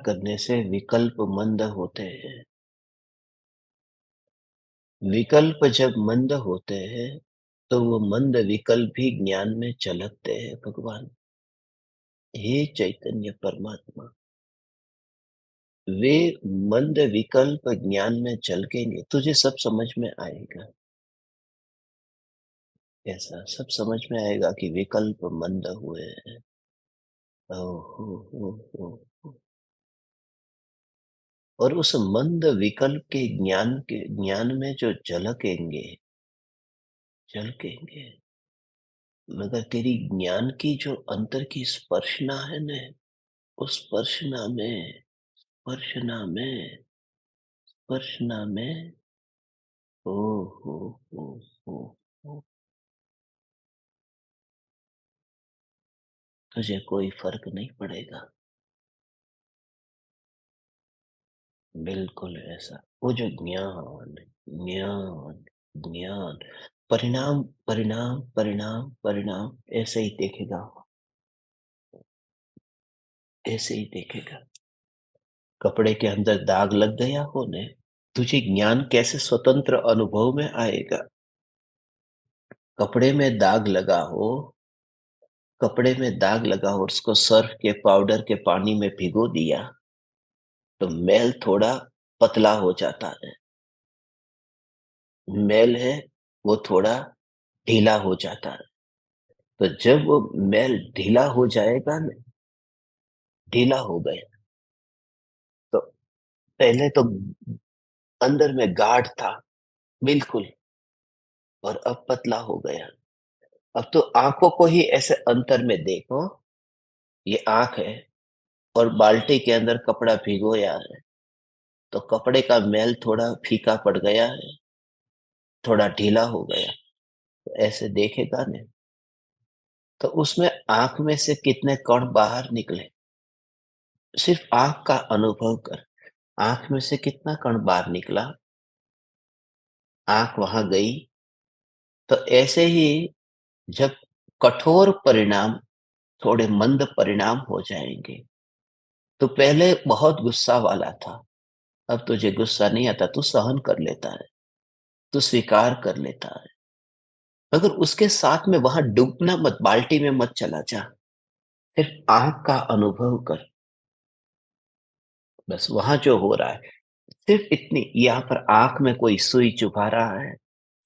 करने से विकल्प मंद होते हैं। विकल्प जब मंद होते हैं, तो वो मंद विकल्प भी ज्ञान में झलकते हैं भगवान। हे चैतन्य परमात्मा, वे मंद विकल्प ज्ञान में झलकेंगे, तुझे सब समझ में आएगा। ऐसा सब समझ में आएगा कि विकल्प मंद हुए हैं। ओहो हो हो। और उस मंद विकल्प के ज्ञान में जो झलकेंगे, मगर तेरी ज्ञान की जो अंतर की स्पर्शना है न, उस स्पर्शना में ओ हो हो हो हो, तुझे कोई फर्क नहीं पड़ेगा। बिल्कुल ऐसा। वो जो ज्ञान, ज्ञान, परिणाम, परिणाम, परिणाम, परिणाम ऐसे ही देखेगा, ऐसे ही देखेगा। कपड़े के अंदर दाग लग गया हो ने, तुझे ज्ञान कैसे स्वतंत्र अनुभव में आएगा। कपड़े में दाग लगा हो, कपड़े में दाग लगा हो, उसको सर्फ के पाउडर के पानी में भिगो दिया, तो मैल थोड़ा पतला हो जाता है। मैल है, वो थोड़ा ढीला हो जाता है। तो जब वो मैल ढीला हो जाएगा न, ढीला हो गया, तो पहले तो अंदर में गाढ़ था, बिल्कुल, और अब पतला हो गया। अब तो आँखों को ही ऐसे अंतर में देखो, ये आँख है और बाल्टी के अंदर कपड़ा भिगोया है, तो कपड़े का मैल थोड़ा फीका पड़ गया है, थोड़ा ढीला हो गया। तो ऐसे देखेगा न, तो उसमें आँख में से कितने कण बाहर निकले, सिर्फ आँख का अनुभव कर। आँख में से कितना कण बाहर निकला, आँख वहाँ गई, तो ऐसे ही जब कठोर परिणाम थोड़े मंद परिणाम हो जाएँगे, तो पहले बहुत गुस्सा वाला था, अब तुझे गुस्सा नहीं आता, तू सहन कर लेता है, तू स्वीकार कर लेता है। मगर उसके साथ में वहाँ डूबना मत, बाल्टी में मत चला जा, सिर्फ आँख का अनुभव कर। बस वहाँ जो हो रहा है, सिर्फ इतनी, यहाँ पर आँख में कोई सुई चुभा रहा है,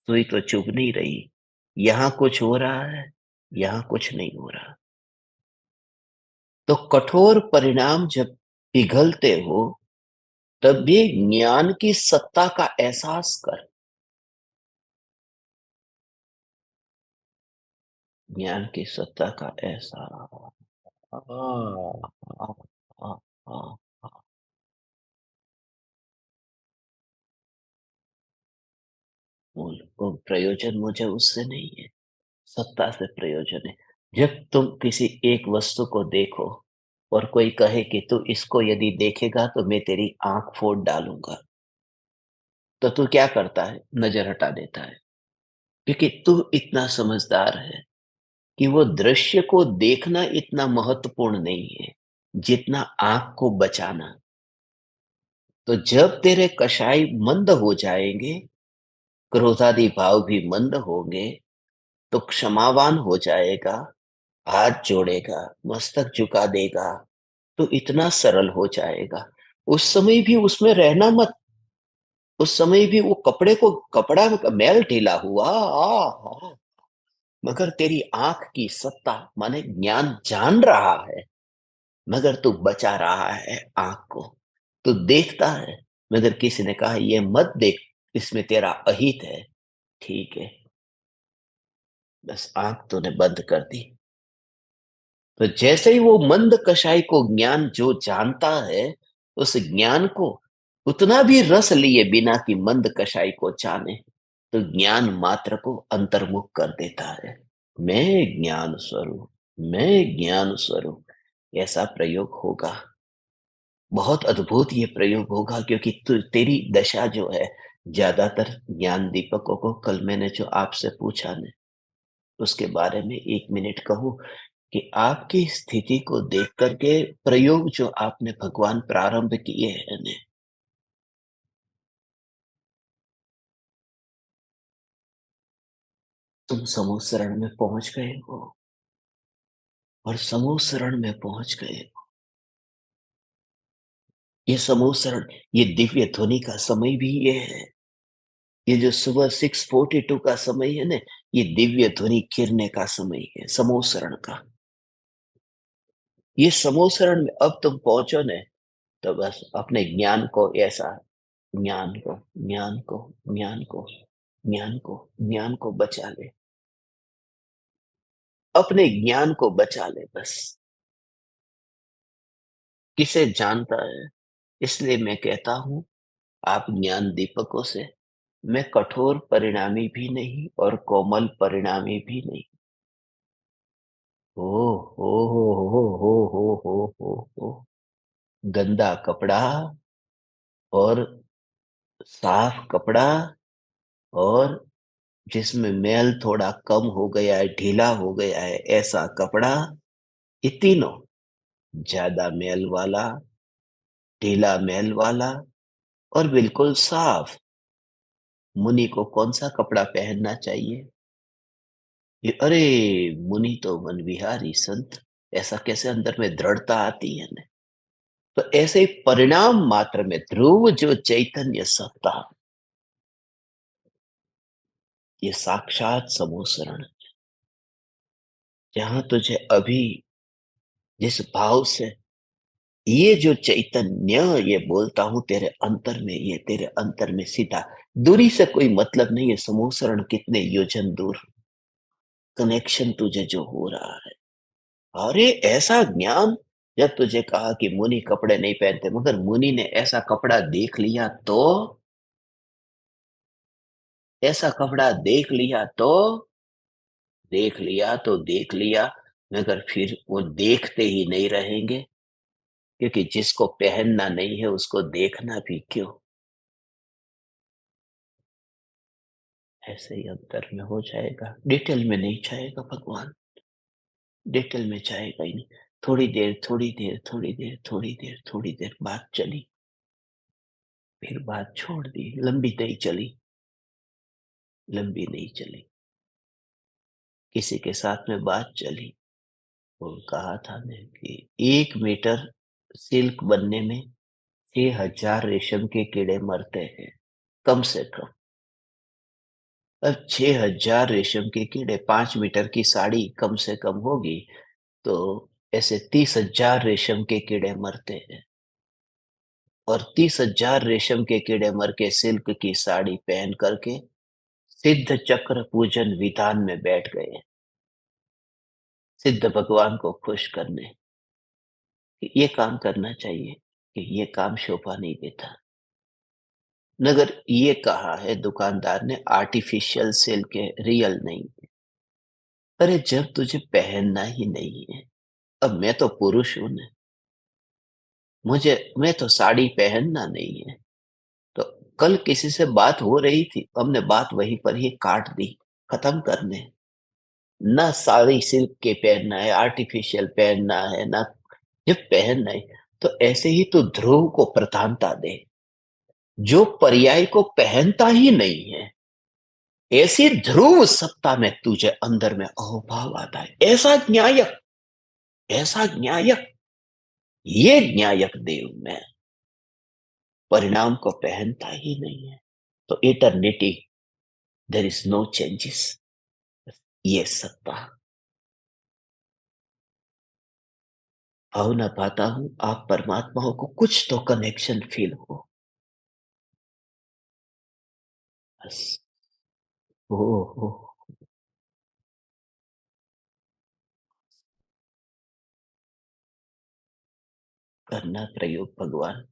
सुई तो चुभ नहीं रही। यहाँ कुछ हो रहा है, यहाँ कुछ नहीं हो रहा। तो कठोर परिणाम जब पिघलते हो, तब भी ज्ञान की सत्ता का एहसास कर। ज्ञान की सत्ता का एहसास। आ, आ, आ, आ, आ, वो प्रयोजन मुझे उससे नहीं है, सत्ता से प्रयोजन है। जब तुम किसी एक वस्तु को देखो और कोई कहे कि तू इसको यदि देखेगा तो मैं तेरी आँख फोड़ डालूँगा, तो तू क्या करता है? नज़र हटा देता है। क्योंकि तू इतना समझदार है कि वो दृश्य को देखना इतना महत्वपूर्ण नहीं है, जितना आँख को बचाना। तो जब तेरे कषाय मंद हो जाएँगे, क्रोधादि भाव भी मंद होंगे, तो क्षमावान हो जाएगा, हाथ जोड़ेगा, मस्तक झुका देगा, तो इतना सरल हो जाएगा। उस समय भी उसमें रहना मत, उस समय भी वो कपड़ा मैल ढीला हुआ, मगर तेरी आँख की सत्ता माने ज्ञान जान रहा है, मगर तू बचा रहा है आँख को। तू देखता है, मगर किसी ने कहा ये मत देख, इसमें तेरा अहित है। ठीक है, बस आँख तूने बंद कर दी। तो जैसे ही वो मंद कषाय को ज्ञान जो जानता है, उस ज्ञान को उतना भी रस लिए बिना कि मंद कषाय को जाने, तो ज्ञान मात्र को अंतर्मुख कर देता है। मैं ज्ञान स्वरूप, मैं ज्ञान स्वरूप, ऐसा प्रयोग होगा। बहुत अद्भुत ये प्रयोग होगा, क्योंकि तेरी दशा जो है, ज्यादातर ज्ञान दीपकों को कल मैंने जो आपसे पूछा न, उसके बारे में 1 मिनट कहूँ कि आपकी स्थिति को देख कर के प्रयोग जो आपने भगवान प्रारंभ किए हैं ने, तुम समूह शरण में पहुँच गए हो और समूह शरण में पहुँच गए हो। ये समूह शरण, ये दिव्य ध्वनि का समय भी ये है। ये जो सुबह 6:42 का समय है ना, ये दिव्य ध्वनि गिरने का समय है, समूह शरण का। ये समूह शरण में अब तुम पहुँचो न, तो बस अपने ज्ञान को ऐसा, ज्ञान को, ज्ञान को, ज्ञान को, ज्ञान को, ज्ञान को बचा ले। अपने ज्ञान को बचा ले बस। किसे जानता है? इसलिए मैं कहता हूँ, आप ज्ञान दीपकों से, मैं कठोर परिणामी भी नहीं और कोमल परिणामी भी नहीं। ओह! हो, हो, हो, हो, हो, हो, हो, हो। गंदा कपड़ा और साफ कपड़ा और जिसमें मैल थोड़ा कम हो गया है, ढीला हो गया है, ऐसा कपड़ा, ये तीनों, ज़्यादा मैल वाला, ढीला मैल वाला और बिल्कुल साफ, मुनि को कौन-सा कपड़ा पहनना चाहिए? ये अरे! मुनि तो मन विहारी संत, ऐसा कैसे अंदर में दृढ़ता आती है ना? तो ऐसे ही परिणाम मात्र में ध्रुव जो चैतन्य सत्ता, ये साक्षात समूह शरण, जहाँ तुझे अभी जिस भाव से ये जो चैतन्य, ये बोलता हूँ तेरे अंतर में, ये तेरे अंतर में सीधा, दूरी से कोई मतलब नहीं है, समूह शरण कितने योजन दूर, कनेक्शन तुझे जो हो रहा है। अरे ऐसा ज्ञान, जब तुझे कहा कि मुनि कपड़े नहीं पहनते, मगर मुनि ने ऐसा कपड़ा देख लिया तो, ऐसा कपड़ा देख लिया तो, देख लिया तो देख लिया, मगर फिर वो देखते ही नहीं रहेंगे, क्योंकि जिसको पहनना नहीं है उसको देखना भी क्यों? ऐसे ही अंतर में हो जाएगा, डिटेल में नहीं जाएगा भगवान, डिटेल में जाएगा ही नहीं। थोड़ी देर, थोड़ी देर, थोड़ी देर, थोड़ी देर, थोड़ी देर बात चली, फिर बात छोड़ दी, लंबी नहीं चली, लंबी नहीं चली। किसी के साथ में बात चली, वो कहा था ने कि 1 मीटर सिल्क बनने में 6,000 रेशम के कीड़े मरते हैं, कम से कम। अब 6,000 रेशम के कीड़े, 5 मीटर की साड़ी कम से कम होगी, तो ऐसे 30,000 रेशम के कीड़े मरते हैं और 30,000 रेशम के कीड़े मर के सिल्क की साड़ी पहन करके सिद्ध चक्र पूजन विधान में बैठ गए, सिद्ध भगवान को खुश करने कि ये काम करना चाहिए, कि ये काम शोभा नहीं देता। मगर ये कहा है दुकानदार ने, आर्टिफिशियल सिल्क है, रियल नहीं। अरे जब तुझे पहनना ही नहीं है, अब मैं तो पुरुष हूं ना, मैं तो साड़ी पहनना नहीं है, तो कल किसी से बात हो रही थी, हमने बात वहीं पर ही काट दी, खत्म करने। ना साड़ी सिल्क के पहनना है, आर्टिफिशियल पहनना है, ना जब पहनना है, तो ऐसे ही तो ध्रुव को प्रधानता दे, जो पर्याय को पहनता ही नहीं है। ऐसी ध्रुव सत्ता में तुझे अंदर में अहोभाव आता है, ऐसा न्यायक, ऐसा न्यायक, ये न्यायक देव में परिणाम को पहनता ही नहीं है। तो eternity, there is no changes, ये सत्ता। भाव ना पाता हूं आप परमात्माओं को कुछ तो कनेक्शन फील हो, बस। ओ हो, करना प्रयोग भगवान।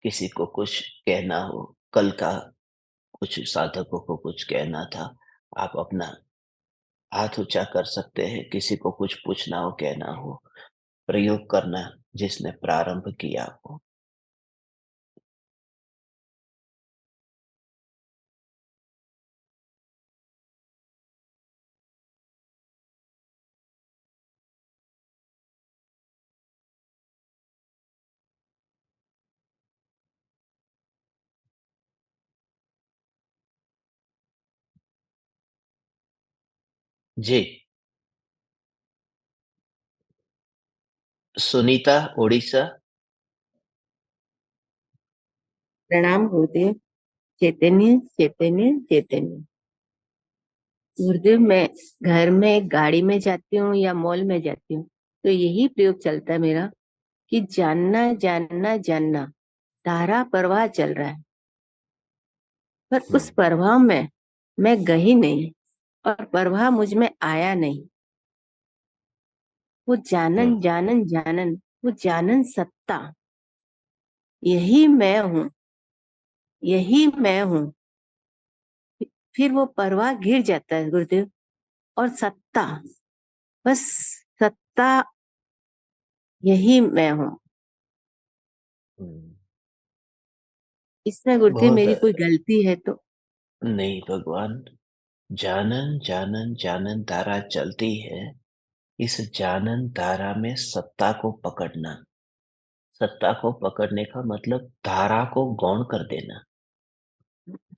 किसी को कुछ कहना हो, कल का कुछ साधकों को कुछ कहना था, आप अपना हाथ ऊंचा कर सकते हैं, किसी को कुछ पूछना हो, कहना हो, प्रयोग करना जिसने प्रारंभ किया हो। जी, सुनीता, उड़ीसा। प्रणाम गुरुदेव। चैतन्य चैतन्य चैतन्य। गुरुदेव, मैं घर में गाड़ी में जाती हूँ या मॉल में जाती हूँ तो यही प्रयोग चलता है मेरा कि जानना जानना जानना। धारा प्रवाह चल रहा है, पर उस हम्म, प्रवाह में मैं गई नहीं और प्रवाह मुझ में आया नहीं। वो जानन हम्म, जानन जानन, वो जानन सत्ता, यही मैं हूँ, यही मैं हूँ। फिर वो प्रवाह गिर जाता है गुरुदेव, और सत्ता, बस सत्ता, यही मैं हूँ। हम्म। इसमें गुरुदेव बहुत मेरी कोई गलती है तो? नहीं भगवान, जानन जानन जानन धारा चलती है। इस जानन धारा में सत्ता को पकड़ना, सत्ता को पकड़ने का मतलब धारा को गौण कर देना।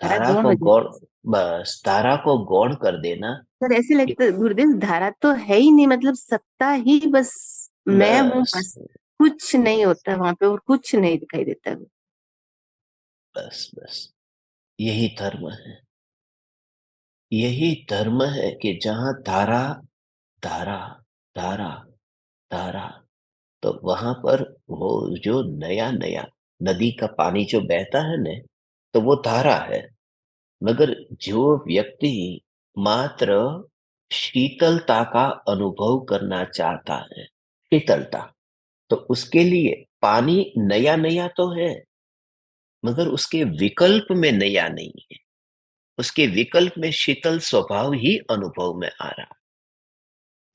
धारा धारा गौण को हो गौण, जाती है। बस धारा को गौण कर देना। सर ऐसे कि लगता है गुरुदेव धारा तो है ही नहीं, मतलब सत्ता ही बस मैं हूँ बस बस। कुछ नहीं बस होता वहां पे और कुछ नहीं दिखाई देता। बस बस, यही धर्म है। यही धर्म है कि जहां धारा, धारा, धारा, धारा, तो वहां पर वो जो नया नया नदी का पानी जो बहता है न, तो वो धारा है। मगर जो व्यक्ति मात्र शीतलता का अनुभव करना चाहता है, शीतलता, तो उसके लिए पानी नया नया तो है, मगर उसके विकल्प में नया नहीं है। उसके विकल्प में शीतल स्वभाव ही अनुभव में आ रहा।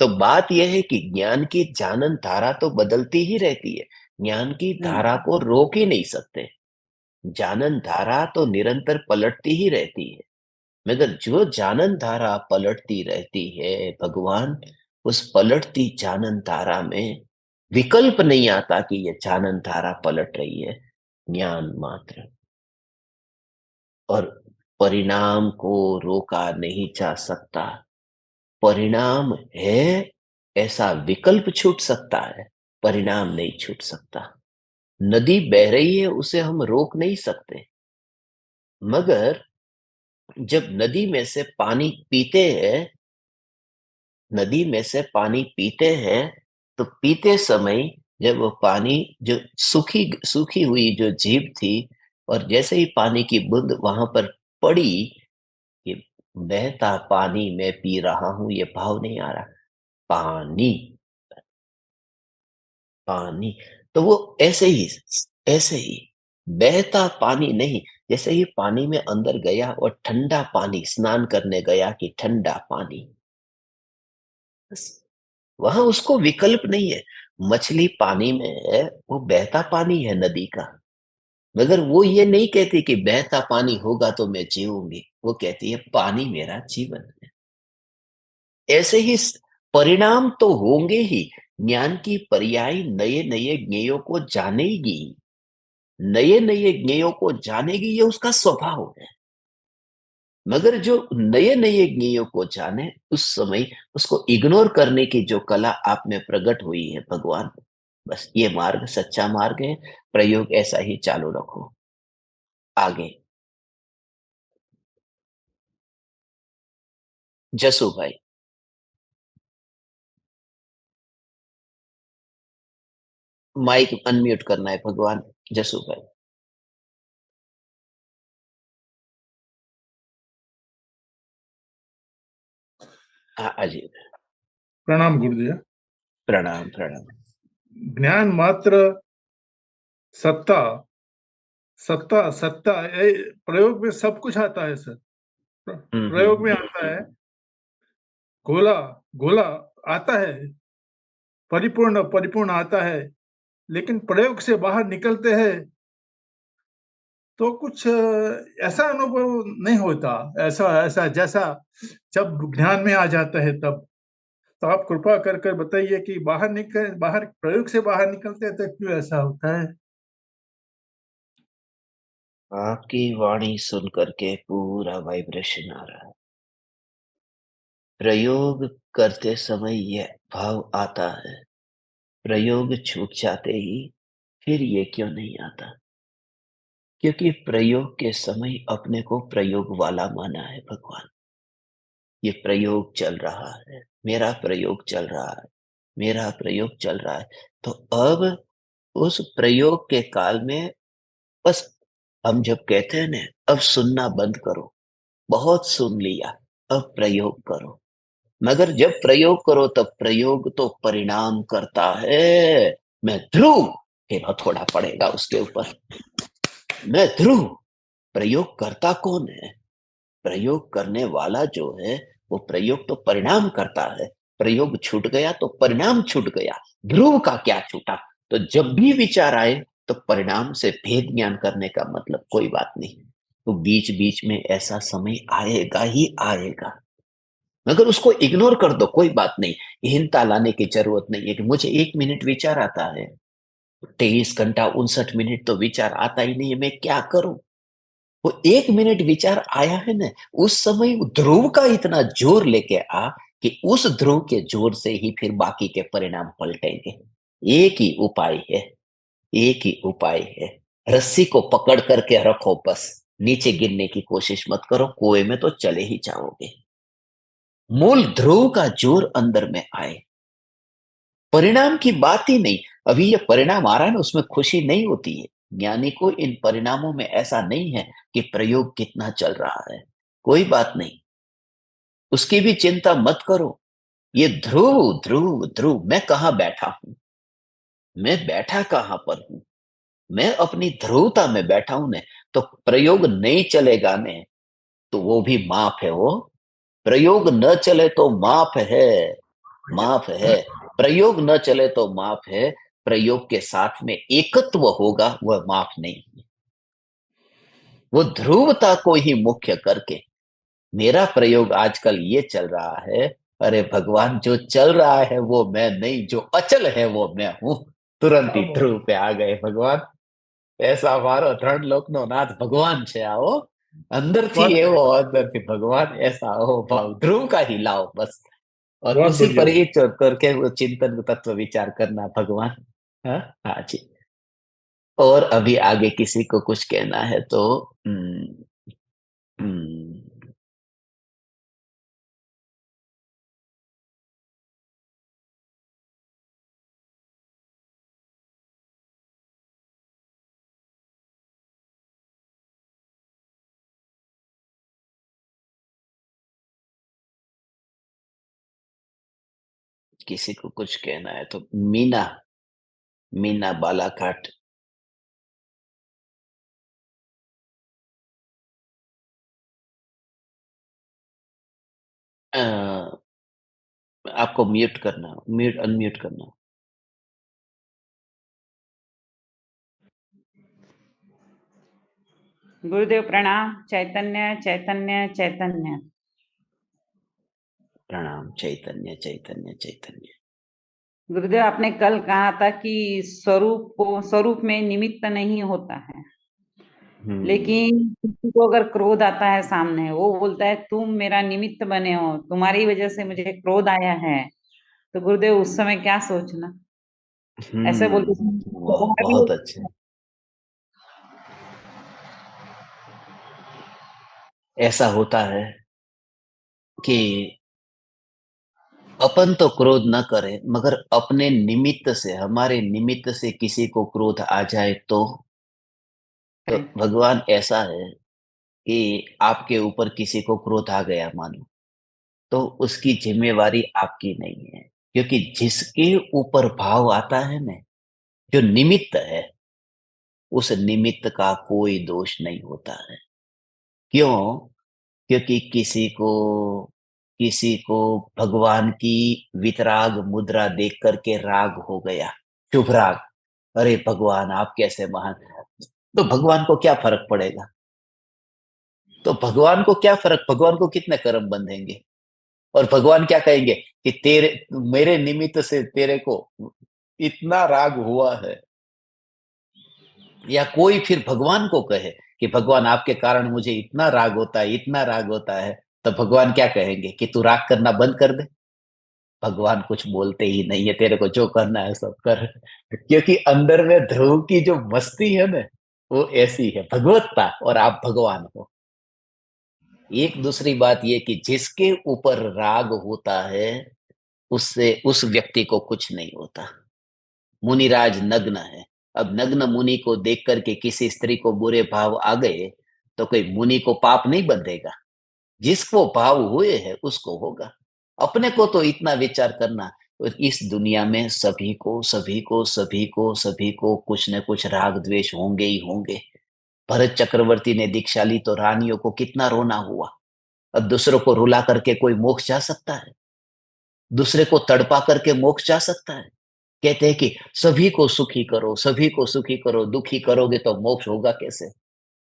तो बात यह है कि ज्ञान की जानन धारा तो बदलती ही रहती है। ज्ञान की धारा हम्म। को रोक ही नहीं सकते। जानन धारा तो निरंतर पलटती ही रहती है। मगर जो जानन धारा पलटती रहती है भगवान, उस पलटती जानन धारा में विकल्प नहीं आता कि ये जानन धारा पलट रही है, ज्ञान मात्र। और परिणाम को रोका नहीं जा सकता। परिणाम है, ऐसा विकल्प छूट सकता है, परिणाम नहीं छूट सकता। नदी बह रही है, उसे हम रोक नहीं सकते। मगर जब नदी में से पानी पीते हैं, नदी में से पानी पीते हैं, तो पीते समय जब वो पानी, जो सूखी सूखी हुई जो जीभ थी, और जैसे ही पानी की बूंद वहां पर पड़ी, ये बहता पानी मैं पी रहा हूं, ये भाव नहीं आ रहा। पानी, पानी, तो वो ऐसे ही बहता पानी नहीं। जैसे ही पानी में अंदर गया और ठंडा पानी, स्नान करने गया कि ठंडा पानी, बस वहां उसको विकल्प नहीं है। मछली पानी में है, वो बहता पानी है नदी का, मगर वो ये नहीं कहती कि बहता पानी होगा तो मैं जीऊंगी, वो कहती है पानी मेरा जीवन है। ऐसे ही परिणाम तो होंगे ही। ज्ञान की पर्याय नए नए ज्ञेयों को जानेगी, नए नए ज्ञेयों को जानेगी, ये उसका स्वभाव है। मगर जो नए नए ज्ञेयों को जाने, उस समय उसको इग्नोर करने की जो कला आप में प्रकट हुई है भगवान, बस ये मार्ग सच्चा मार्ग है। प्रयोग ऐसा ही चालू रखो आगे। जसू भाई, माइक अनम्यूट करना है भगवान। जसू भाई। हाँ अजी। प्रणाम गुरुदेव। प्रणाम प्रणाम। ज्ञान मात्र सत्ता, सत्ता सत्ता प्रयोग में सब कुछ आता है सर। प्रयोग में हम्म। आता है, गोला, गोला आता है, परिपूर्ण परिपूर्ण आता है, लेकिन प्रयोग से बाहर निकलते हैं तो कुछ ऐसा अनुभव नहीं होता। ऐसा ऐसा जैसा जब ध्यान में आ जाता है तब। तो आप कृपा कर कर बताइए कि बाहर प्रयोग से बाहर निकलते हैं तो क्यों ऐसा होता है? आपकी वाणी सुन करके पूरा वाइब्रेशन आ रहा है। प्रयोग करते समय यह भाव आता है, प्रयोग छूट जाते ही फिर ये क्यों नहीं आता? क्योंकि प्रयोग के समय अपने को प्रयोग वाला माना है भगवान। ये प्रयोग चल रहा है, मेरा प्रयोग चल रहा है, मेरा प्रयोग चल रहा है। तो अब उस प्रयोग के काल में बस हम जब कहते हैं ना, अब सुनना बंद करो, बहुत सुन लिया, अब प्रयोग करो। मगर जब प्रयोग करो तब प्रयोग तो परिणाम करता है। मैं ध्रुव, फिर हथौड़ा पड़ेगा उसके ऊपर। मैं ध्रुव, प्रयोग करता कौन है? प्रयोग करने वाला जो है, वो प्रयोग तो परिणाम करता है। प्रयोग छूट गया तो परिणाम छूट गया। ध्रुव का क्या छूटा? तो जब भी विचार आए तो परिणाम से भेद ज्ञान करने का मतलब कोई बात नहीं। तो बीच बीच में ऐसा समय आएगा ही आएगा, मगर उसको इग्नोर कर दो, कोई बात नहीं। हीनता लाने की जरूरत नहीं है कि मुझे 1 मिनट विचार आता है, 23 घंटा 59 मिनट तो विचार आता ही नहीं है, मैं क्या करूं? वो 1 मिनट विचार आया है ना, उस समय वो ध्रुव का इतना जोर लेके आ कि उस ध्रुव के जोर से ही फिर बाकी के परिणाम पलटेंगे। एक ही उपाय है, एक ही उपाय है। रस्सी को पकड़ करके रखो बस, नीचे गिरने की कोशिश मत करो, कुएं में तो चले ही जाओगे। मूल ध्रुव का जोर अंदर में आए, परिणाम की बात ही नहीं। अभी ये परिणाम आ रहा है ना, उसमें खुशी नहीं होती है। ज्ञानी को इन परिणामों में ऐसा नहीं है कि प्रयोग कितना चल रहा है, कोई बात नहीं, उसकी भी चिंता मत करो। ये ध्रुव ध्रुव ध्रुव, मैं कहाँ बैठा हूं, मैं बैठा कहाँ पर हूं, मैं अपनी ध्रुवता में बैठा हूं ने। तो प्रयोग नहीं चलेगा ने, तो वो भी माफ है। वो प्रयोग न चले तो माफ है, माफ है। प्रयोग न चले तो माफ है, प्रयोग के साथ में एकत्व होगा, वह माफ नहीं है। वो ध्रुवता को ही मुख्य करके मेरा प्रयोग आजकल ये चल रहा है। अरे भगवान, जो चल रहा है वो मैं नहीं, जो अचल है वो मैं हूं। तुरंत ही ध्रुव पे आ गए भगवान। ऐसा मारो धरण लोक नो नाथ भगवान છે આવો અંદરથી बहुत એવો અંદરથી भगवान ऐसा हो भाव ध्रुव का ही लाओ बस। और बहुत उसी बढ़िया। पर ही चल करके वो चिंतन तत्व विचार करना भगवान। हाँ हाँ जी। और अभी आगे किसी को कुछ कहना है तो हम्म, किसी को कुछ कहना है तो मीना, मीना बालाघाट। अ, आपको म्यूट करना, म्यूट अनम्यूट करना। गुरुदेव प्रणाम। चैतन्य चैतन्य चैतन्य। प्रणाम। चैतन्य चैतन्य चैतन्य। गुरुदेव, आपने कल कहा था कि स्वरूप में निमित्त नहीं होता है, हम्म। लेकिन किसी को अगर क्रोध आता है सामने, वो बोलता है तुम मेरा निमित्त बने हो, तुम्हारी वजह से मुझे क्रोध आया है। तो गुरुदेव उस समय क्या सोचना? ऐसे बोलते वाह, स्वभाव ही बहुत अच्छे। ऐसा होता है कि अपन तो क्रोध न करें, मगर अपने निमित्त से, हमारे निमित्त से किसी को क्रोध आ जाए तो करेक्ट। भगवान ऐसा है कि आपके ऊपर किसी को क्रोध आ गया मानो, तो उसकी जिम्मेवारी आपकी नहीं है। क्योंकि जिसके ऊपर भाव आता है ना, जो निमित्त है, उस निमित्त का कोई दोष नहीं होता है। क्यों? क्योंकि किसी को भगवान की वितराग मुद्रा देख करके राग हो गया, शुभ राग। अरे भगवान, आप कैसे महान! तो भगवान को क्या फर्क पड़ेगा? तो भगवान को क्या फर्क, भगवान को कितने कर्म बंधेंगे? और भगवान क्या कहेंगे कि तेरे, मेरे निमित्त से तेरे को इतना राग हुआ है। या कोई फिर भगवान को कहे कि भगवान आपके कारण मुझे इतना राग होता है, इतना राग होता है। तो भगवान क्या कहेंगे कि तू राग करना बंद कर दे? भगवान कुछ बोलते ही नहीं है, तेरे को जो करना है सब कर। क्योंकि अंदर में ध्रुव की जो मस्ती है ना, वो ऐसी है, भगवत्ता, और आप भगवान हो। एक दूसरी बात ये कि जिसके ऊपर राग होता है, उससे उस व्यक्ति को कुछ नहीं होता। मुनिराज नग्न है। अब नग्न मुनि को देख करके किसी स्त्री को बुरे भाव आ गए, तो कोई मुनि को पाप नहीं बंधेगा। जिसको भाव हुए हैं उसको होगा। अपने को तो इतना विचार करना, और इस दुनिया में सभी को कुछ न कुछ राग द्वेष होंगे ही होंगे। भरत चक्रवर्ती ने दीक्षा ली तो रानियों को कितना रोना हुआ। अब दूसरों को रुला करके कोई मोक्ष जा सकता है? दूसरे को तड़पा करके मोक्ष जा सकता है? कहते हैं कि सभी को सुखी करो, दुखी करोगे तो मोक्ष होगा कैसे?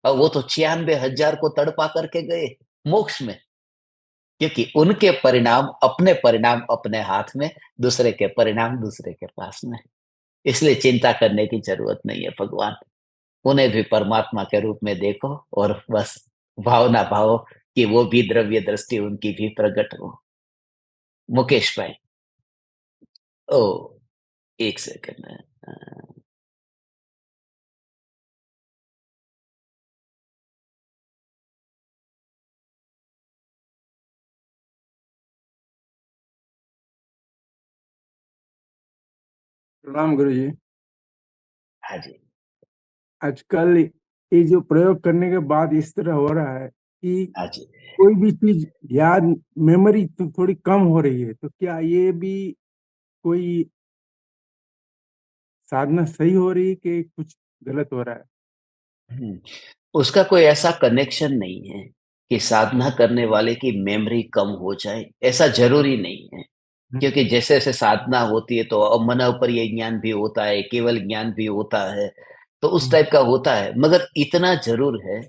और वो तो 96,000 को तड़पा करके गए मोक्ष में, क्योंकि उनके परिणाम अपने हाथ में, दूसरे के परिणाम दूसरे के पास में। इसलिए चिंता करने की जरूरत नहीं है भगवान। उन्हें भी परमात्मा के रूप में देखो, और बस भावना भावो कि वो भी द्रव्य दृष्टि उनकी भी प्रकट हो। मुकेश भाई। ओ, एक सेकंड है। प्रणाम गुरु जी। हाँ जी। आजकल ये जो प्रयोग करने के बाद इस तरह हो रहा है कि हाँ जी। कोई भी चीज याद, मेमोरी तो थोड़ी कम हो रही है, तो क्या ये भी कोई साधना सही हो रही है कि कुछ गलत हो रहा है? हम्म, उसका कोई ऐसा कनेक्शन नहीं है कि साधना करने वाले की मेमोरी कम हो जाए, ऐसा जरूरी नहीं है। हम्म, क्योंकि जैसे जैसे साधना होती है तो अब मन पर ये ज्ञान भी होता है, केवल ज्ञान भी होता है, तो उस हम्म, टाइप का होता है। मगर इतना जरूर है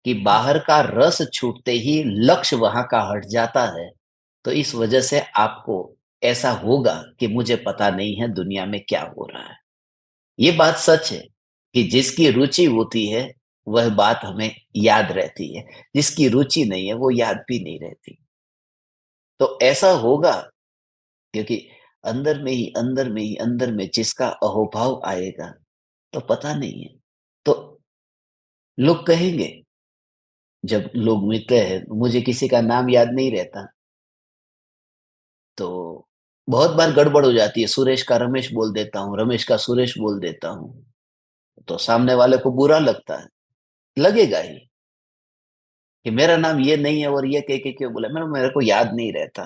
कि बाहर का रस छूटते ही लक्ष्य वहां का हट जाता है। तो इस वजह से आपको ऐसा होगा कि मुझे पता नहीं है दुनिया में क्या हो रहा है। ये बात सच है कि जिसकी रुचि होती है वह बात हमें याद रहती है, जिसकी रुचि नहीं है वो याद भी नहीं रहती। तो ऐसा होगा, क्योंकि अंदर में जिसका अहोभाव आएगा, तो पता नहीं है। तो लोग कहेंगे, जब लोग मिलते हैं, मुझे किसी का नाम याद नहीं रहता, तो बहुत बार गड़बड़ हो जाती है। सुरेश का रमेश बोल देता हूँ, रमेश का सुरेश बोल देता हूँ, तो सामने वाले को बुरा लगता है, लगेगा ही कि मेरा नाम ये नहीं है और ये कह के क्यों बोला। मेरे को याद नहीं रहता।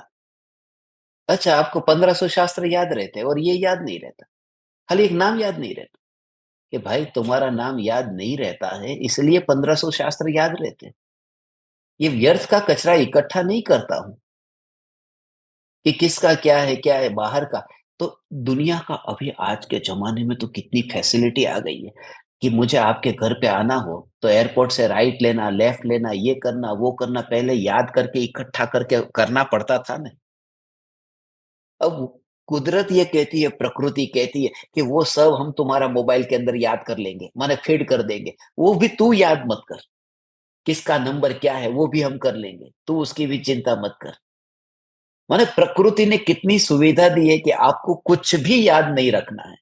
अच्छा, आपको 1500 शास्त्र याद रहते हैं और ये याद नहीं रहता, खाली एक नाम याद नहीं रहता। कि भाई तुम्हारा नाम याद नहीं रहता है इसलिए 1500 शास्त्र याद रहते हैं। ये व्यर्थ का कचरा इकट्ठा नहीं करता हूं कि किसका क्या है बाहर का। तो दुनिया का अभी आज के जमाने में तो कितनी फैसिलिटी आ गई है कि मुझे आपके घर पे आना हो तो एयरपोर्ट से राइट लेना, लेफ्ट लेना, ये करना वो करना, पहले याद करके इकट्ठा करके करना पड़ता था ना। अब कुदरत ये कहती है, प्रकृति कहती है कि वो सब हम तुम्हारा मोबाइल के अंदर याद कर लेंगे, माने फीड कर देंगे। वो भी तू याद मत कर, किसका नंबर क्या है वो भी हम कर लेंगे, तू उसकी भी चिंता मत कर। माने प्रकृति ने कितनी सुविधा दी है कि आपको कुछ भी याद नहीं रखना है।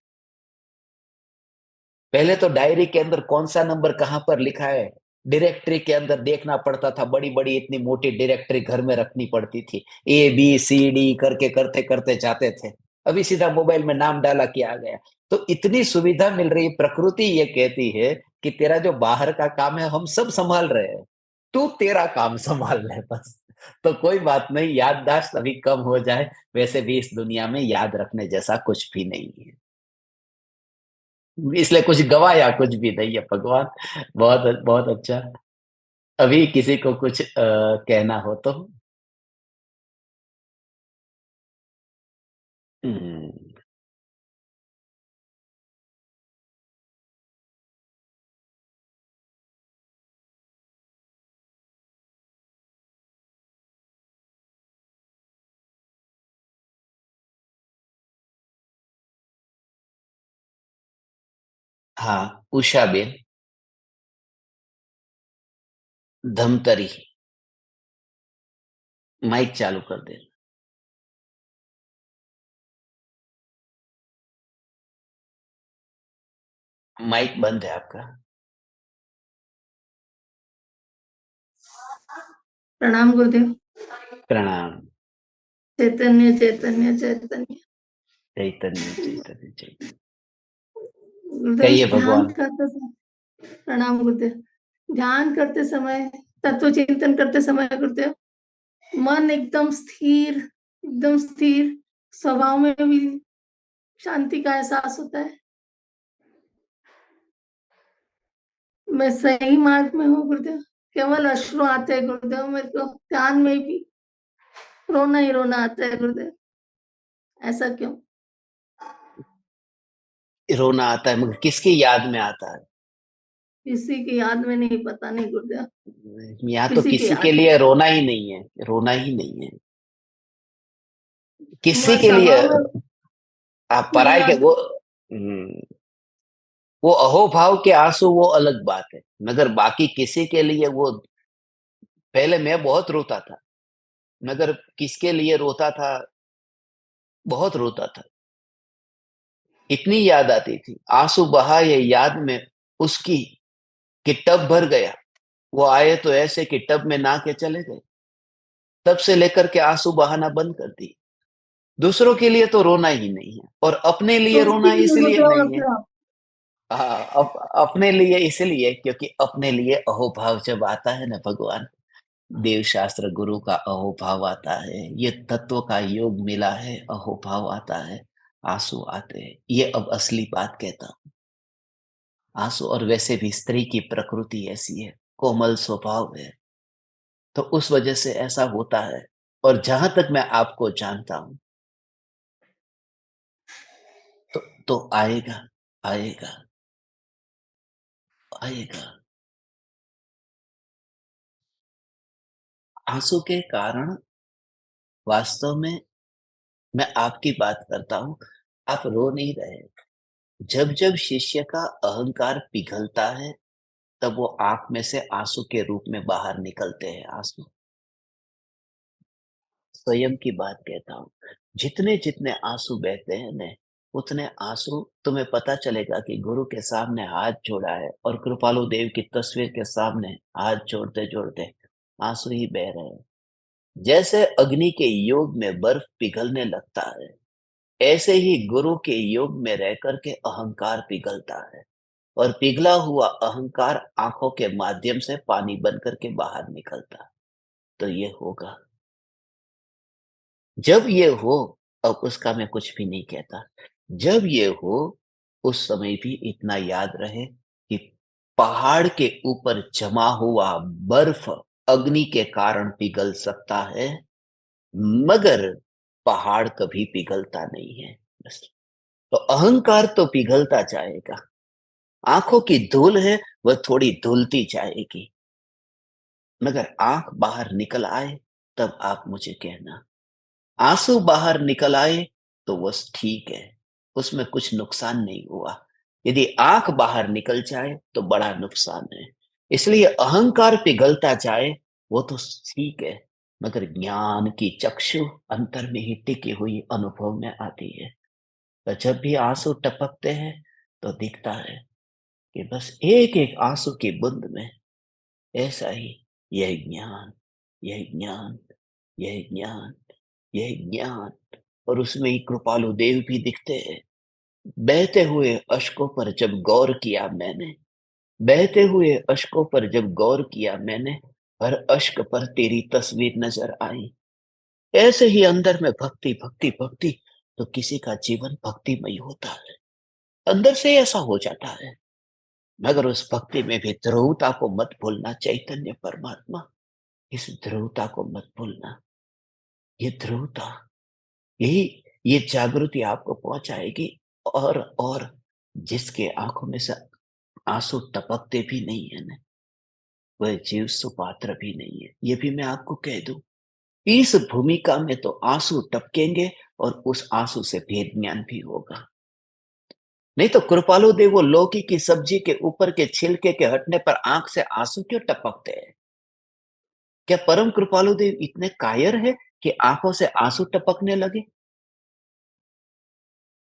पहले तो डायरी के अंदर कौन सा नंबर कहां पर लिखा है, डायरेक्टरी के अंदर देखना पड़ता था। बड़ी बड़ी इतनी मोटी डायरेक्टरी घर में रखनी पड़ती थी, ABCD करके करते करते जाते थे। अभी सीधा मोबाइल में नाम डाला कि आ गया। तो इतनी सुविधा मिल रही है। प्रकृति ये कहती है कि तेरा जो बाहर का काम है हम सब संभाल रहे हैं, तू तेरा काम संभाल ले बस। तो कोई बात नहीं, याददाश्त अभी कम हो जाए, वैसे भी इस दुनिया में याद रखने जैसा कुछ भी नहीं है, इसलिए कुछ गवाया कुछ भी नहीं है भगवान। बहुत बहुत अच्छा। अभी किसी को कुछ कहना हो तो। हम्म, हाँ, उषा बेन, धमतरी। माइक चालू कर देना। माइक बंद है आपका। प्रणाम गुरुदेव। प्रणाम। चैतन्य चैतन्य चैतन्य। चैतन्य चैतन्य चैतन्य। गुरुदेव कहिए ध्यान भगवान। करते समय, प्रणाम गुरुदेव। ध्यान करते समय, तत्व चिंतन करते समय गुरुदेव, मन एकदम स्थिर, स्वभाव में भी शांति का एहसास होता है। मैं सही मार्ग में हूँ गुरुदेव। केवल अश्रु आते हैं गुरुदेव, मेरे को ध्यान में भी रोना ही रोना आता है गुरुदेव। ऐसा क्यों? रोना आता है मगर किसकी याद में आता है? किसी की याद में नहीं, पता नहीं गुरुदेव। यहाँ तो किसी की किसी याद के में, लिए रोना ही नहीं है, रोना ही नहीं है किसी बस के लिए। सभा में आप कोई पराये के याद। वो अहोभाव के आंसू वो अलग बात है, मगर बाकी किसी के लिए वो। पहले मैं बहुत रोता था, मगर किसके लिए रोता था? बहुत रोता था। इतनी याद आती थी, आंसू बहा ये याद में उसकी कि टब भर गया। वो आए तो ऐसे कि टब में नहा के चले गए। तब से लेकर के आंसू बहाना बंद कर दी। दूसरों के लिए तो रोना ही नहीं है, और अपने लिए दोस्ती रोना भी नहीं इसलिए होते नहीं है। वहां पे। हाँ, अपने लिए इसलिए क्योंकि अपने लिए अहोभाव जब आता है ना भगवान, देव शास्त्र गुरु का अहोभाव आता है, ये तत्व का योग मिला है, अहोभाव आता है, आंसू आते हैं। ये अब असली बात कहता हूँ। आंसू, और वैसे भी स्त्री की प्रकृति ऐसी है, कोमल स्वभाव है, तो उस वजह से ऐसा होता है। और जहां तक मैं आपको जानता हूं, तो आएगा, आएगा, आएगा। आंसू के कारण वास्तव में मैं आपकी बात करता हूं, आप रो नहीं रहे। जब जब शिष्य का अहंकार पिघलता है, तब वो आंख में से आंसू के रूप में बाहर निकलते हैं। आंसू स्वयं की बात कहता हूँ। जितने जितने आंसू बहते हैं न, उतने आंसू तुम्हें पता चलेगा कि गुरु के सामने हाथ जोड़ा है, और कृपालु देव की तस्वीर के सामने हाथ जोड़ते जोड़ते आंसू ही बह रहे हैं। जैसे अग्नि के योग में बर्फ पिघलने लगता है, ऐसे ही गुरु के योग में रह करके अहंकार पिघलता है, और पिघला हुआ अहंकार आंखों के माध्यम से पानी बन करके बाहर निकलता है। तो ये होगा। जब ये हो, अब उसका मैं कुछ भी नहीं कहता। जब ये हो, उस समय भी इतना याद रहे कि पहाड़ के ऊपर जमा हुआ बर्फ अग्नि के कारण पिघल सकता है, मगर पहाड़ कभी पिघलता नहीं है। बस। तो अहंकार तो पिघलता जाएगा, आंखों की धूल है, वह थोड़ी धुलती जाएगी, मगर आंख बाहर निकल आए तब आप मुझे कहना। आंसू बाहर निकल आए तो बस ठीक है, उसमें कुछ नुकसान नहीं हुआ। यदि आंख बाहर निकल जाए तो बड़ा नुकसान है। इसलिए अहंकार पिघलता जाए वो तो ठीक है, मगर ज्ञान की चक्षु अंतर में ही टिकी हुई अनुभव में आती है। तो जब भी आंसू टपकते हैं तो दिखता है कि बस एक एक आंसू की बूंद में ऐसा ही यह ज्ञान, यह ज्ञान, यह ज्ञान, यह ज्ञान। और उसमें ही कृपालु देव भी दिखते हैं। बहते हुए अश्कों पर जब गौर किया मैंने, बहते हुए अश्कों पर जब गौर किया मैंने, हर अश्क पर तेरी तस्वीर नजर आई। ऐसे ही अंदर में भक्ति भक्ति भक्ति, तो किसी का जीवन भक्तिमय होता है, अंदर से ऐसा हो जाता है। मगर उस भक्ति में भी ध्रुवता को मत भूलना। चैतन्य परमात्मा, इस ध्रुवता को मत भूलना। ये ध्रुवता, यही ये जागृति आपको पहुंचाएगी। और जिसके आंखों में से आंसू टपकते भी नहीं है ना, वह जीव सुपात्र भी नहीं है। ये भी मैं आपको कह दूं। इस भूमिका में तो आंसू टपकेंगे, और उस आंसू से भेद ज्ञान भी होगा। नहीं तो कृपालु देव, वो लौकी की सब्जी के ऊपर के छिलके के हटने पर आंख से आंसू क्यों टपकते हैं? क्या परम कृपालु देव इतने कायर है कि आंखों से आंसू टपकने लगे?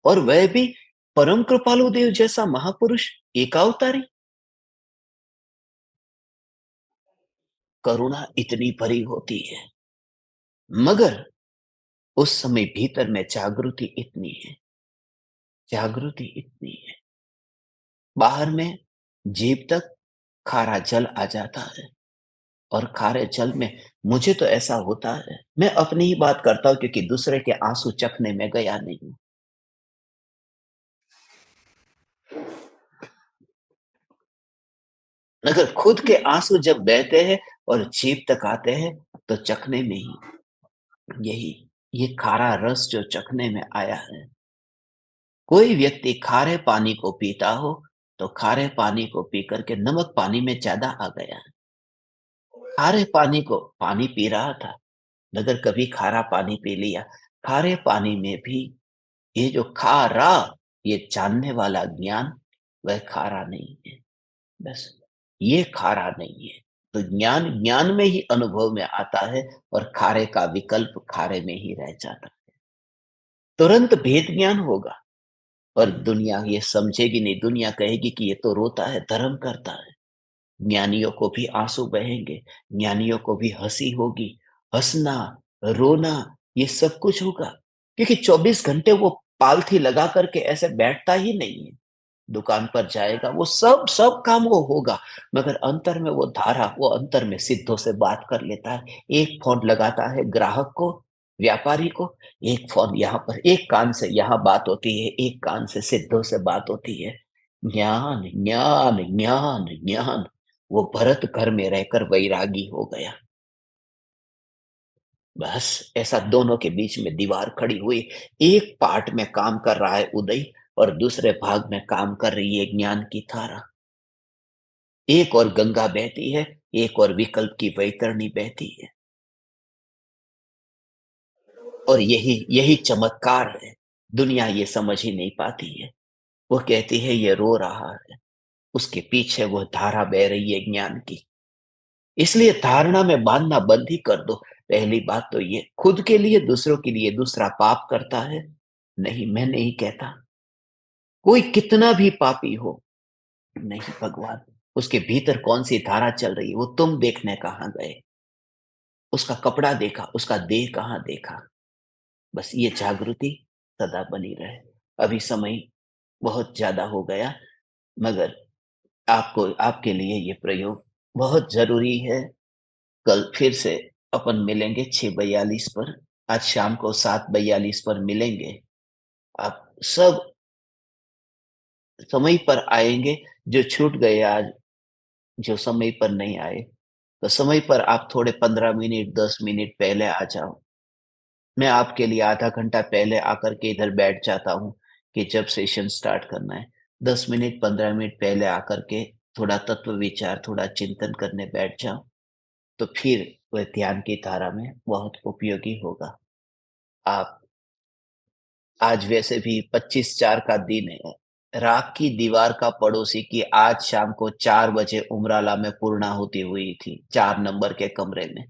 और वह भी परम कृपालु देव जैसा महापुरुष एकावतारी। करुणा इतनी भरी होती है, मगर उस समय भीतर में जागृति इतनी है, जागृति इतनी है। बाहर में जीभ तक खारा जल आ जाता है, और खारे जल में मुझे तो ऐसा होता है, मैं अपनी ही बात करता हूं क्योंकि दूसरे के आंसू चखने में गया नहीं हूं। मगर खुद के आंसू जब बहते हैं और जीभ तक आते हैं, तो चखने में ही यही ये खारा रस जो चखने में आया है। कोई व्यक्ति खारे पानी को पीता हो, तो खारे पानी को पी करके नमक पानी में ज्यादा आ गया है। खारे पानी को पानी पी रहा था, मगर कभी खारा पानी पी लिया। खारे पानी में भी ये जो खारा, ये जानने वाला ज्ञान, वह खारा नहीं है। बस ये खारा नहीं है। तो ज्ञान ज्ञान में ही अनुभव में आता है, और खारे का विकल्प खारे में ही रह जाता है। तुरंत भेद ज्ञान होगा, और दुनिया ये समझेगी नहीं। दुनिया कहेगी कि ये तो रोता है, धर्म करता है। ज्ञानियों को भी आंसू बहेंगे, ज्ञानियों को भी हंसी होगी, हंसना, रोना, ये सब कुछ होगा। क्योंकि 24 घंटे वो पालथी लगा करके ऐसे बैठता ही नहीं है। दुकान पर जाएगा, वो सब सब काम वो होगा, मगर अंतर में वो धारा, वो अंतर में सिद्धों से बात कर लेता है। एक फोन लगाता है ग्राहक को, व्यापारी को, एक फोन यहाँ पर, एक कान से यहाँ बात होती है, एक कान से सिद्धों से बात होती है। ज्ञान ज्ञान ज्ञान ज्ञान। वो भरत घर में रहकर वैरागी हो गया। बस ऐसा दोनों के बीच में दीवार खड़ी हुई। एक पार्ट में काम कर रहा है उदय, और दूसरे भाग में काम कर रही है ज्ञान की धारा। एक और गंगा बहती है, एक और विकल्प की वैतरणी बहती है। और यही यही चमत्कार है। दुनिया ये समझ ही नहीं पाती है। वो कहती है ये रो रहा है, उसके पीछे वो धारा बह रही है ज्ञान की। इसलिए धारणा में बांधना बंद ही कर दो। पहली बात तो ये, खुद के लिए दूसरों के लिए दूसरा पाप करता है? नहीं, मैं नहीं कहता। कोई कितना भी पापी हो, नहीं भगवान, उसके भीतर कौन सी धारा चल रही है वो तुम देखने कहाँ गए? उसका कपड़ा देखा, उसका देह कहाँ देखा? बस ये जागृति सदा बनी रहे। अभी समय बहुत ज्यादा हो गया, मगर आपको, आपके लिए ये प्रयोग बहुत जरूरी है। कल फिर से अपन मिलेंगे 6:42 पर। आज शाम को 7:42 पर मिलेंगे। आप सब समय पर आएंगे। जो छूट गए आज, जो समय पर नहीं आए, तो समय पर आप थोड़े 15 मिनट 10 मिनट पहले आ जाओ। मैं आपके लिए आधा घंटा पहले आकर के इधर बैठ जाता हूँ कि जब सेशन स्टार्ट करना है, 10 मिनट 15 मिनट पहले आकर के थोड़ा तत्व विचार, थोड़ा चिंतन करने बैठ जाओ, तो फिर वह ध्यान की धारा में बहुत उपयोगी होगा। आप आज वैसे भी 25/4 का दिन है। राख की दीवार का पड़ोसी की आज शाम को 4 बजे उमराला में पूर्णाहुति हुई थी, 4 नंबर के कमरे में।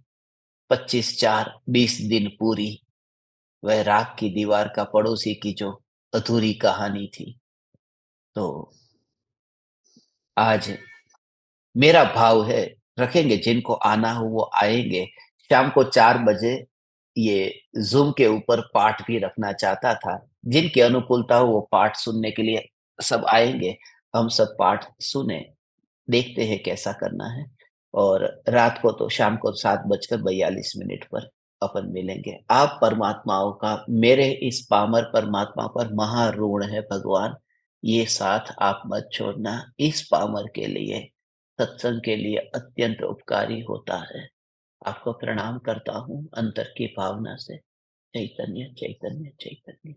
25/4 20 दिन पूरी। वह राख की दीवार का पड़ोसी की जो अधूरी कहानी थी। तो आज मेरा भाव है, रखेंगे, जिनको आना हो वो आएंगे। शाम को 4 बजे ये ज़ूम के ऊपर पाठ भी रखना चाहता था। जिनकी अनुकूलता हो वो पाठ सुनने के लिए सब आएँगे। हम सब पाठ सुने, देखते हैं कैसा करना है। और रात को तो शाम को 7:42 पर अपन मिलेंगे। आप परमात्माओं का मेरे इस पामर परमात्मा पर महा ऋण है भगवान। ये साथ आप मत छोड़ना। इस पामर के लिए, सत्संग के लिए अत्यंत उपकारी होता है। आपको प्रणाम करता हूँ अंतर की भावना से। चैतन्य चैतन्य चैतन्य।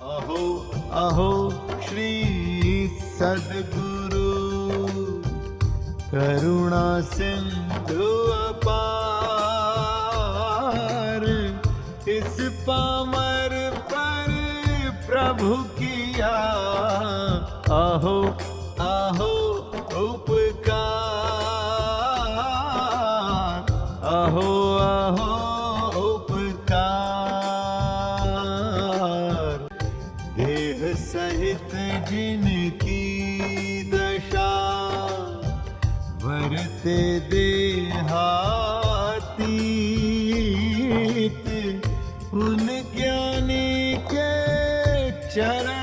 अहो अहो श्री सद्गुरु करुणा सिंधु अपार, इस पामर पर प्रभु किया अहो अहो उपकार, अहो अहो उपकार। देह सहित जिनकी दशा वरते देहातीत, उन ज्ञानी के चरण